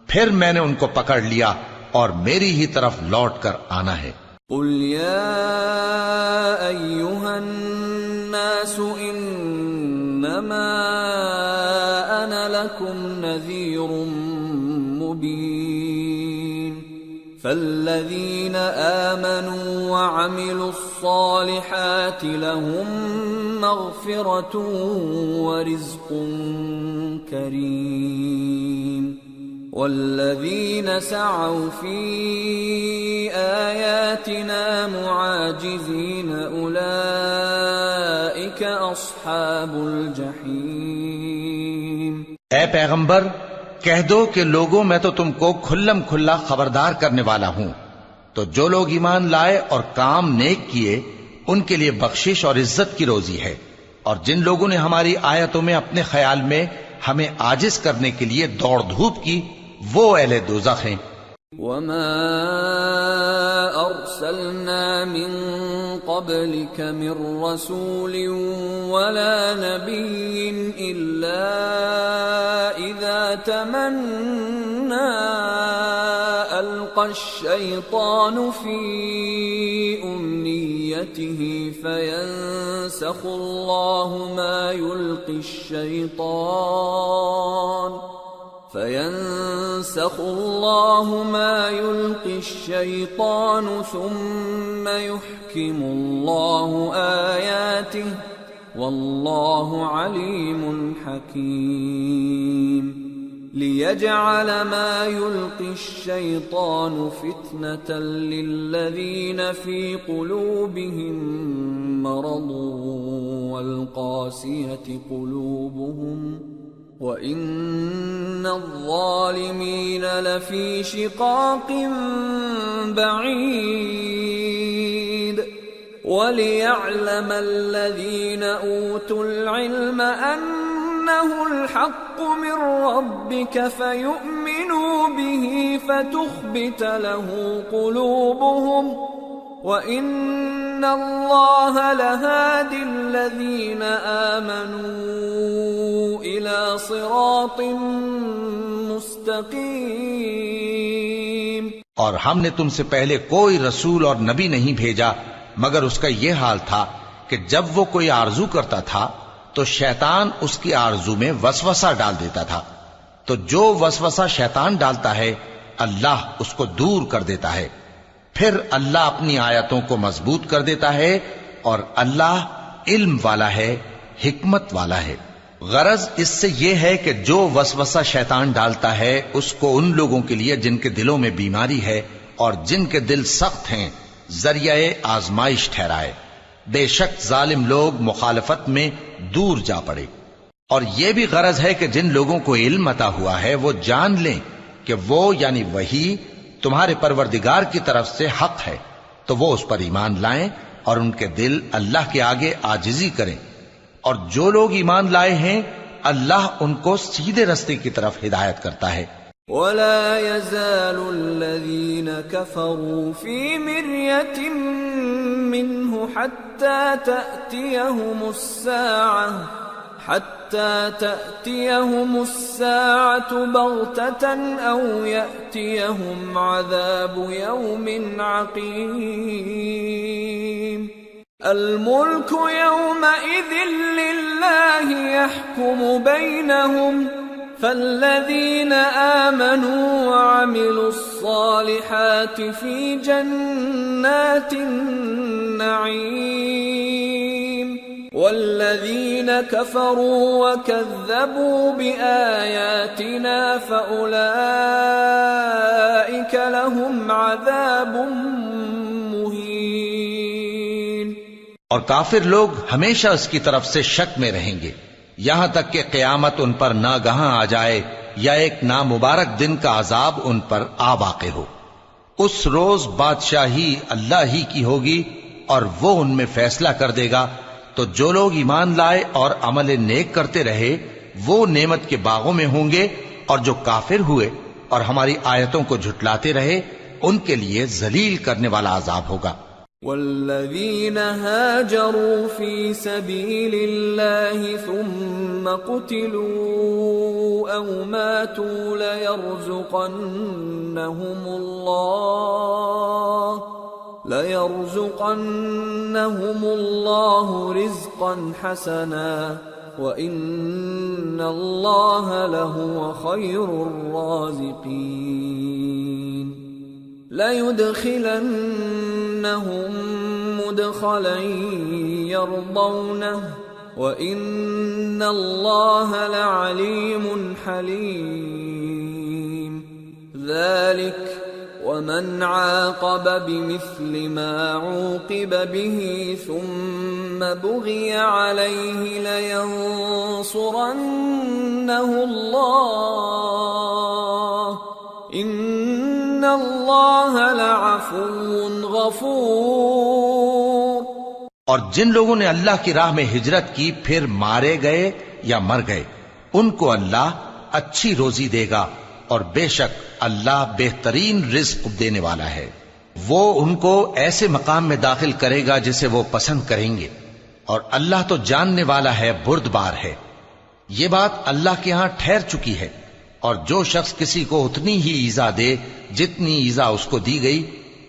پھر میں نے ان کو پکڑ لیا، اور میری ہی طرف لوٹ کر آنا ہے۔ قُلْ يَا أَيُّهَا النَّاسُ إِنَّمَا أَنَا لَكُمْ نَذِيرٌ مُّبِينٌ فَالَّذِينَ آمَنُوا وَعَمِلُوا الصَّالِحَاتِ لَهُم مَّغْفِرَةٌ وَرِزْقٌ كَرِيمٌ وَالَّذِينَ سَعَوْا فِي آيَاتِنَا مُعَاجِزِينَ أُولَئِكَ أَصْحَابُ الْجَحِيمِ۔ اے پیغمبر کہہ دو کہ لوگوں میں تو تم کو کھلم کھلا خبردار کرنے والا ہوں، تو جو لوگ ایمان لائے اور کام نیک کیے ان کے لیے بخشش اور عزت کی روزی ہے، اور جن لوگوں نے ہماری آیتوں میں اپنے خیال میں ہمیں عاجز کرنے کے لیے دوڑ دھوپ کی، وہ اہل دوزخ ہیں۔ وَمَا أَرْسَلْنَا مِن قَبْلِكَ مِن رَّسُولٍ وَلَا نَبِيٍّ إِلَّا إِذَا تَمَنَّى أَلْقَى الشَّيْطَانُ فِي أُمْنِيَّتِهِ فَيَنسَخُ اللَّهُ مَا يُلْقِي الشَّيْطَانُ ثُمَّ يُحْكِمُ اللَّهُ آيَاتِهِ واللہ علیم حکیم ليجعل ما يلقي الشيطان فتنة للذين في قلوبهم مرض والقاسية قلوبهم وإن الظالمين لفي شقاق بعيد وليعلم الذين أوتوا العلم أنه الحق من ربك فيؤمنوا به فتخبت له قلوبهم وَإِنَّ اللَّهَ لَهَادِ الَّذِينَ آمَنُوا إِلَى صِرَاطٍ مُسْتَقِيمٍ۔ اور ہم نے تم سے پہلے کوئی رسول اور نبی نہیں بھیجا مگر اس کا یہ حال تھا کہ جب وہ کوئی آرزو کرتا تھا تو شیطان اس کی آرزو میں وسوسہ ڈال دیتا تھا، تو جو وسوسہ شیطان ڈالتا ہے اللہ اس کو دور کر دیتا ہے، پھر اللہ اپنی آیتوں کو مضبوط کر دیتا ہے، اور اللہ علم والا ہے، حکمت والا ہے۔ غرض اس سے یہ ہے کہ جو وسوسہ شیطان ڈالتا ہے اس کو ان لوگوں کے لیے جن کے دلوں میں بیماری ہے اور جن کے دل سخت ہیں ذریعہ آزمائش ٹھہرائے۔ بے شک ظالم لوگ مخالفت میں دور جا پڑے۔ اور یہ بھی غرض ہے کہ جن لوگوں کو علم عطا ہوا ہے وہ جان لیں کہ وہ یعنی وحی تمہارے پروردگار کی طرف سے حق ہے، تو وہ اس پر ایمان لائیں اور ان کے دل اللہ کے آگے عاجزی کریں، اور جو لوگ ایمان لائے ہیں اللہ ان کو سیدھے رستے کی طرف ہدایت کرتا ہے۔ وَلَا يَزَالُ الَّذِينَ كَفَرُوا فِي مِرْيَةٍ مِّنْهُ حَتَّى تَأْتِيَهُمُ السَّاعَةُ بَغْتَةً أَوْ يَأْتِيَهُمْ عَذَابُ يَوْمٍ عَقِيمٍ۔ الْمُلْكُ يَوْمَئِذٍ لِلَّهِ يَحْكُمُ بَيْنَهُمْ، فَالَّذِينَ آمَنُوا وَعَمِلُوا الصَّالِحَاتِ فِي جَنَّاتِ النَّعِيمِ، وَالَّذِينَ كَفَرُوا وَكَذَّبُوا بِآيَاتِنَا فَأُولَئِكَ لَهُمْ عَذَابٌ مُّهِينٌ۔ اور کافر لوگ ہمیشہ اس کی طرف سے شک میں رہیں گے یہاں تک کہ قیامت ان پر ناگہاں آ جائے یا ایک نامبارک دن کا عذاب ان پر آ واقع ہو۔ اس روز بادشاہی اللہ ہی کی ہوگی اور وہ ان میں فیصلہ کر دے گا، تو جو لوگ ایمان لائے اور عمل نیک کرتے رہے وہ نعمت کے باغوں میں ہوں گے، اور جو کافر ہوئے اور ہماری آیتوں کو جھٹلاتے رہے ان کے لیے ذلیل کرنے والا عذاب ہوگا۔ والذین هاجروا فی سبیل اللہ ثم قتلوا او ماتوا لَيَرْزُقَنَّهُمُ اللَّهُ رِزْقًا حَسَنًا وَإِنَّ اللَّهَ لَهُوَ خَيْرُ الرَّازِقِينَ۔ لَيُدْخِلَنَّهُمْ مُدْخَلًا يَرْضَوْنَهُ وَإِنَّ اللَّهَ لَعَلِيمٌ حَلِيمٌ۔ ذَلِكَ وَمَنْ عَاقَبَ بِمِثْلِ مَا عُوقِبَ بِهِ ثُمَّ بُغِيَ عَلَيْهِ لَيَنصُرَنَّهُ اللَّهُ إِنَّ اللَّهَ لَعَفُوٌّ غَفُورٌ۔ اور جن لوگوں نے اللہ کی راہ میں ہجرت کی پھر مارے گئے یا مر گئے ان کو اللہ اچھی روزی دے گا، اور بے شک اللہ بہترین رزق دینے والا ہے۔ وہ ان کو ایسے مقام میں داخل کرے گا جسے وہ پسند کریں گے، اور اللہ تو جاننے والا ہے، بردبار ہے۔ یہ بات اللہ کے ہاں ٹھہر چکی ہے، اور جو شخص کسی کو اتنی ہی ایذا دے جتنی ایذا اس کو دی گئی،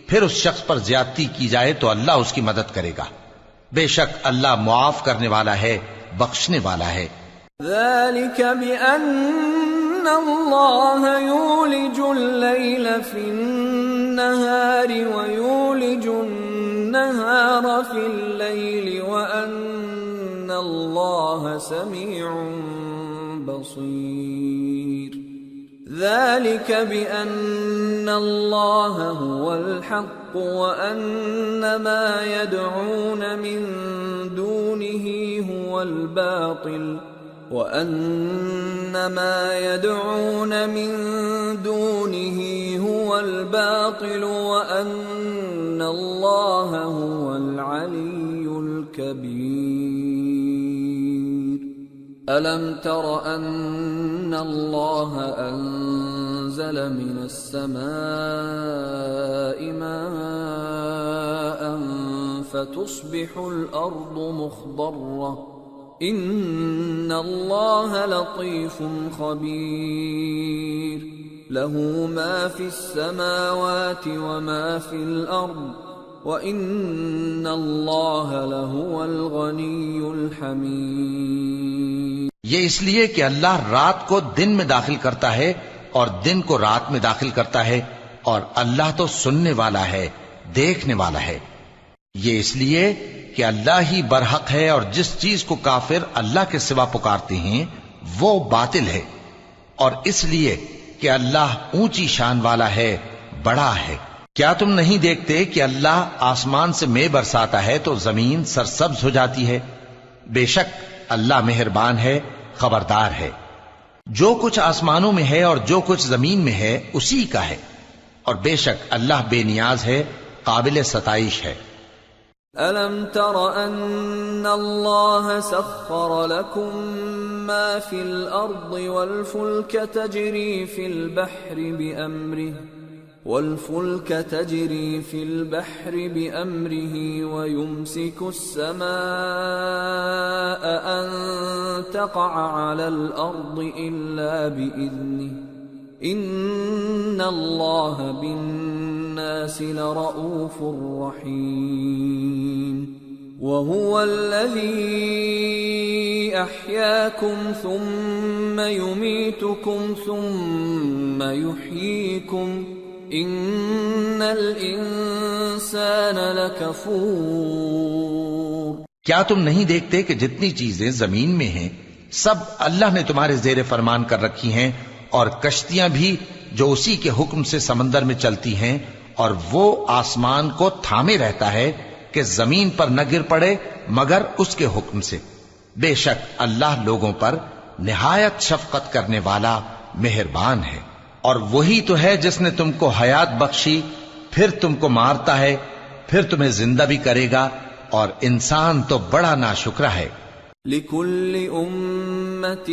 پھر اس شخص پر زیادتی کی جائے تو اللہ اس کی مدد کرے گا۔ بے شک اللہ معاف کرنے والا ہے، بخشنے والا ہے۔ ذَلِكَ بِأَنَّ اللَّهَ يُولِجُ اللَّيْلَ فِي النَّهَارِ وَيُولِجُ النَّهَارَ فِي اللَّيْلِ وَأَنَّ اللہ سمیع بصیر ذلك بأن الله هو الحق وأن ما يدعون من دونه هو الباطل وأن ما يدعون من دونه هو الباطل وأن الله هو العلي الكبير ألم تر أن الله أنزل من السماء ماء فتصبح الأرض مخضرة إن الله لطيف خبير له ما في السماوات وما في الأرض وَإِنَّ اللَّهَ لَهُوَ الْغَنِيُّ الْحَمِيدُ یہ اس لیے کہ اللہ رات کو دن میں داخل کرتا ہے اور دن کو رات میں داخل کرتا ہے، اور اللہ تو سننے والا ہے، دیکھنے والا ہے۔ یہ اس لیے کہ اللہ ہی برحق ہے، اور جس چیز کو کافر اللہ کے سوا پکارتے ہیں وہ باطل ہے، اور اس لیے کہ اللہ اونچی شان والا ہے، بڑا ہے۔ کیا تم نہیں دیکھتے کہ اللہ آسمان سے مے برساتا ہے تو زمین سرسبز ہو جاتی ہے؟ بے شک اللہ مہربان ہے، خبردار ہے۔ جو کچھ آسمانوں میں ہے اور جو کچھ زمین میں ہے اسی کا ہے، اور بے شک اللہ بے نیاز ہے، قابل ستائش ہے۔ أَلَمْ تَرَ أَنَّ اللَّهَ سَخَّرَ لَكُم مَّا فِي الْأَرْضِ وَالْفُلْكَ تَجْرِي فِي الْبَحْرِ بِأَمْرِهِ وَيُمْسِكُ السَّمَاءَ أَن تَقَعَ عَلَى الْأَرْضِ إِلَّا بِإِذْنِهِ إِنَّ اللَّهَ بِالنَّاسِ لَرَءُوفٌ رَحِيمٌ وَهُوَ الَّذِي أَحْيَاكُمْ ثُمَّ يُمِيتُكُمْ ثُمَّ يُحْيِيكُمْ ان الانسان لکفور۔ کیا تم نہیں دیکھتے کہ جتنی چیزیں زمین میں ہیں سب اللہ نے تمہارے زیر فرمان کر رکھی ہیں، اور کشتیاں بھی جو اسی کے حکم سے سمندر میں چلتی ہیں، اور وہ آسمان کو تھامے رہتا ہے کہ زمین پر نہ گر پڑے مگر اس کے حکم سے۔ بے شک اللہ لوگوں پر نہایت شفقت کرنے والا مہربان ہے۔ اور وہی تو ہے جس نے تم کو حیات بخشی، پھر تم کو مارتا ہے، پھر تمہیں زندہ بھی کرے گا، اور انسان تو بڑا ناشکرا ہے۔ لِكُلِّ أُمَّةٍ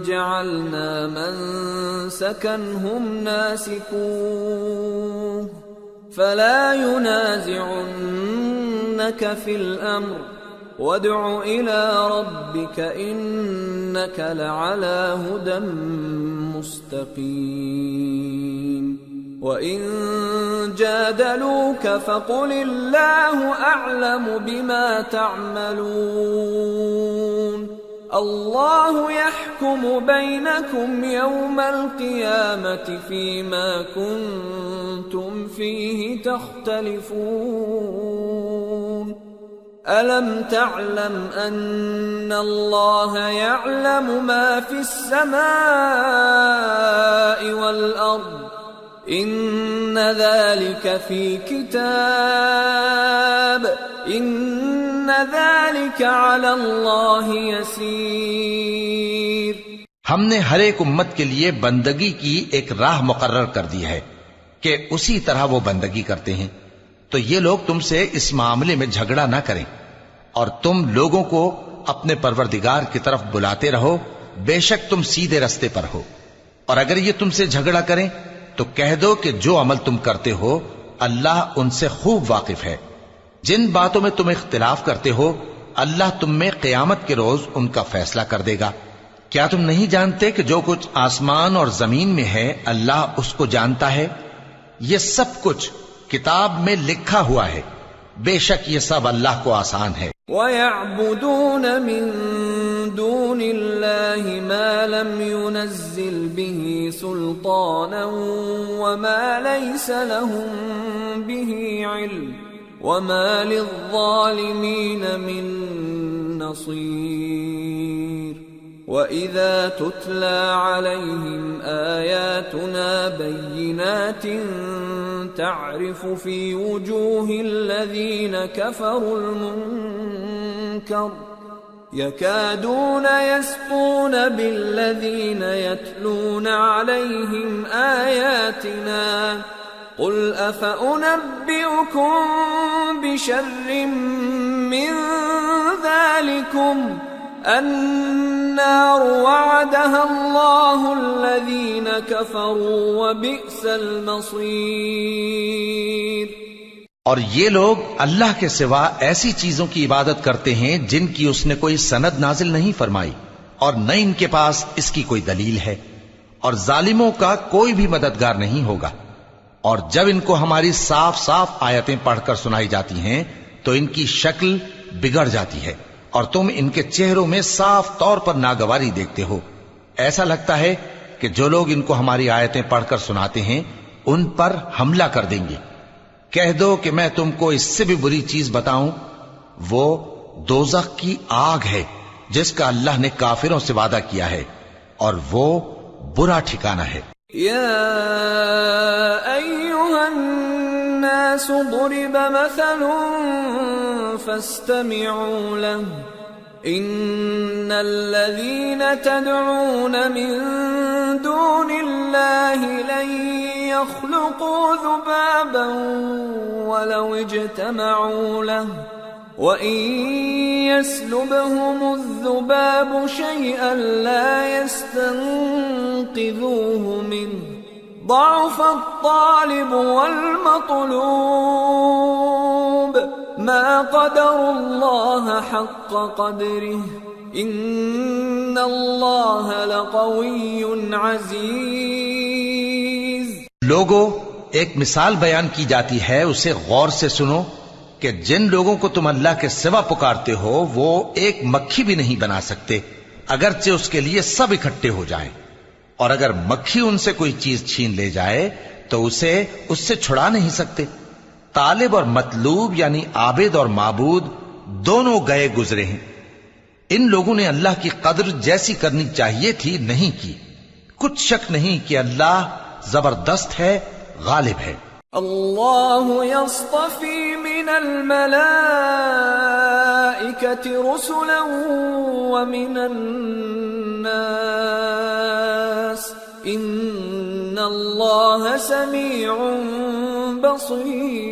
جَعَلْنَا مَنسَكًا هُمْ نَاسِكُوهُ فَلَا يُنَازِعُنَّكَ فِي الْأَمْرِ وَادْعُ إِلَى رَبِّكَ إِنَّكَ لَعَلَى هُدًى مُسْتَقِيمٍ وَإِن جَادَلُوكَ فَقُلِ اللَّهُ أَعْلَمُ بِمَا تَعْمَلُونَ اللَّهُ يَحْكُمُ بَيْنَكُمْ يَوْمَ الْقِيَامَةِ فِيمَا كُنتُمْ فِيهِ تَخْتَلِفُونَ أَلَمْ تَعْلَمْ أَنَّ اللَّهَ يَعْلَمُ مَا فِي السَّمَاءِ وَالْأَرْضِ إِنَّ ذَلِكَ فِي كِتَابٍ إِنَّ ذَلِكَ عَلَى اللَّهِ يَسِيرٌ۔ ہم نے ہر ایک امت کے لیے بندگی کی ایک راہ مقرر کر دی ہے کہ اسی طرح وہ بندگی کرتے ہیں، تو یہ لوگ تم سے اس معاملے میں جھگڑا نہ کریں، اور تم لوگوں کو اپنے پروردگار کی طرف بلاتے رہو، بے شک تم سیدھے رستے پر ہو۔ اور اگر یہ تم سے جھگڑا کریں تو کہہ دو کہ جو عمل تم کرتے ہو اللہ ان سے خوب واقف ہے۔ جن باتوں میں تم اختلاف کرتے ہو اللہ تم میں قیامت کے روز ان کا فیصلہ کر دے گا۔ کیا تم نہیں جانتے کہ جو کچھ آسمان اور زمین میں ہے اللہ اس کو جانتا ہے؟ یہ سب کچھ کتاب میں لکھا ہوا ہے، بے شک یہ سب اللہ کو آسان ہے۔ وَيَعْبُدُونَ مِن دُونِ اللَّهِ مَا لَمْ يُنَزِّلْ بِهِ سُلْطَانًا وَمَا لَيْسَ لَهُم بِهِ عِلْمٌ وَمَا لِلظَّالِمِينَ مِن نصير وَإِذَا تُتْلَى عَلَيْهِمْ آيَاتُنَا بَيِّنَاتٍ تَعْرِفُ فِي وُجُوهِ الَّذِينَ كَفَرُوا الْمُنكَرَ يَكَادُونَ يَسْطُونَ بِالَّذِينَ يَتْلُونَ عَلَيْهِمْ آيَاتِنَا قُلْ أَفَأُنَبِّئُكُم بِشَرٍّ مِّن ذَلِكُمْ النار وعدها الله الذين كفروا وبئس المصير۔ اور یہ لوگ اللہ کے سوا ایسی چیزوں کی عبادت کرتے ہیں جن کی اس نے کوئی سند نازل نہیں فرمائی اور نہ ان کے پاس اس کی کوئی دلیل ہے، اور ظالموں کا کوئی بھی مددگار نہیں ہوگا۔ اور جب ان کو ہماری صاف صاف آیتیں پڑھ کر سنائی جاتی ہیں تو ان کی شکل بگڑ جاتی ہے اور تم ان کے چہروں میں صاف طور پر ناگواری دیکھتے ہو۔ ایسا لگتا ہے کہ جو لوگ ان کو ہماری آیتیں پڑھ کر سناتے ہیں ان پر حملہ کر دیں گے۔ کہہ دو کہ میں تم کو اس سے بھی بری چیز بتاؤں، وہ دوزخ کی آگ ہے جس کا اللہ نے کافروں سے وعدہ کیا ہے، اور وہ برا ٹھکانہ ہے۔ یا ایھا الناس ضرب مثل فاستمعوا له ان الذين تدعون من دون الله لن يخلقوا ذبابا ولو اجتمعوا له وَإِن يَسْلُبْهُمُ الذُّبَابُ شَيْئًا لَا يَسْتَنقِذُوهُ مِنْهُ ضَعُفَ الطَّالِبُ وَالْمَطْلُوبُ مَا قَدَرُوا اللَّهَ حَقَّ قَدْرِهِ إِنَّ اللَّهَ لَقَوِيٌّ عَزِيزٌ۔ لوگو، ایک مثال بیان کی جاتی ہے، اسے غور سے سنو کہ جن لوگوں کو تم اللہ کے سوا پکارتے ہو وہ ایک مکھی بھی نہیں بنا سکتے اگرچہ اس کے لیے سب اکٹھے ہو جائیں، اور اگر مکھی ان سے کوئی چیز چھین لے جائے تو اسے اس سے چھڑا نہیں سکتے۔ طالب اور مطلوب یعنی عابد اور معبود دونوں گئے گزرے ہیں۔ ان لوگوں نے اللہ کی قدر جیسی کرنی چاہیے تھی نہیں کی۔ کچھ شک نہیں کہ اللہ زبردست ہے، غالب ہے۔ اللہ یصطفی من الملائکة رسلا ومن الناس ان اللہ سمیع بصیر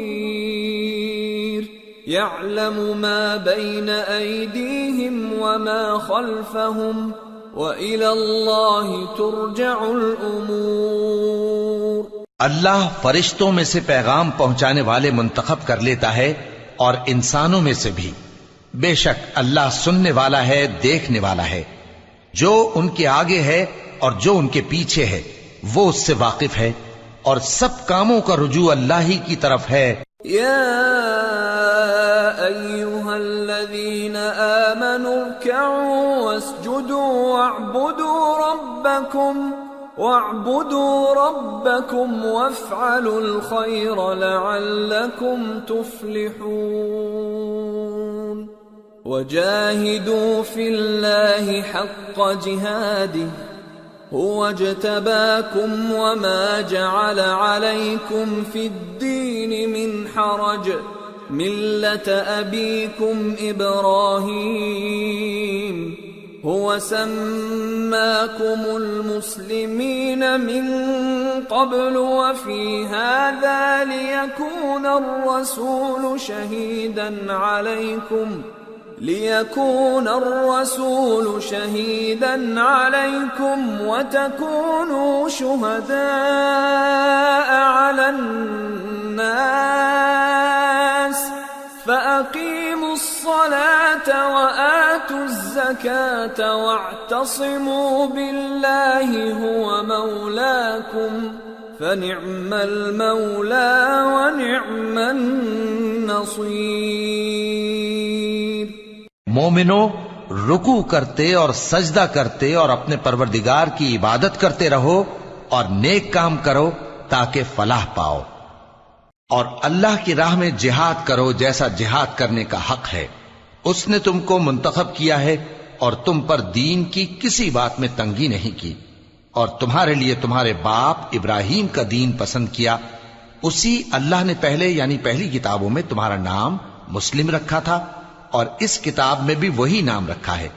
یعلم ما بین ایدیہم وما خلفہم وإلی اللہ ترجع الامور۔ اللہ فرشتوں میں سے پیغام پہنچانے والے منتخب کر لیتا ہے اور انسانوں میں سے بھی۔ بے شک اللہ سننے والا ہے، دیکھنے والا ہے۔ جو ان کے آگے ہے اور جو ان کے پیچھے ہے وہ اس سے واقف ہے، اور سب کاموں کا رجوع اللہ ہی کی طرف ہے۔ یا ایھا الذین آمنوا ارکعوا واسجدوا واعبدوا ربکم وافعلوا الخیر لعلکم تفلحون وجاہدوا فی اللہ حق جہادہ هو اجتباكم وما جعل عليكم في الدين من حرج ملة أبيكم إبراهيم هو سماكم المسلمين من قبل وفي هذا ليكون الرسول شهيدا عليكم وتكونوا شهداء على الناس فأقيموا الصلاة وآتوا الزكاة واعتصموا بالله هو مولاكم فنعم المولى ونعم النصير۔ مومنو، رکوع کرتے اور سجدہ کرتے اور اپنے پروردگار کی عبادت کرتے رہو اور نیک کام کرو تاکہ فلاح پاؤ، اور اللہ کی راہ میں جہاد کرو جیسا جہاد کرنے کا حق ہے، اس نے تم کو منتخب کیا ہے اور تم پر دین کی کسی بات میں تنگی نہیں کی، اور تمہارے لیے تمہارے باپ ابراہیم کا دین پسند کیا، اسی اللہ نے پہلے یعنی پہلی کتابوں میں تمہارا نام مسلم رکھا تھا، اور اس کتاب میں بھی وہی نام رکھا ہے۔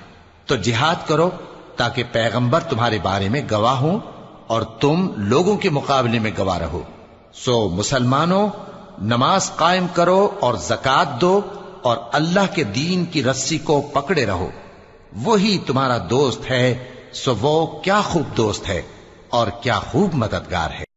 تو جہاد کرو تاکہ پیغمبر تمہارے بارے میں گواہ ہوں اور تم لوگوں کے مقابلے میں گواہ رہو۔ سو مسلمانوں، نماز قائم کرو اور زکات دو اور اللہ کے دین کی رسی کو پکڑے رہو، وہی تمہارا دوست ہے، سو وہ کیا خوب دوست ہے اور کیا خوب مددگار ہے۔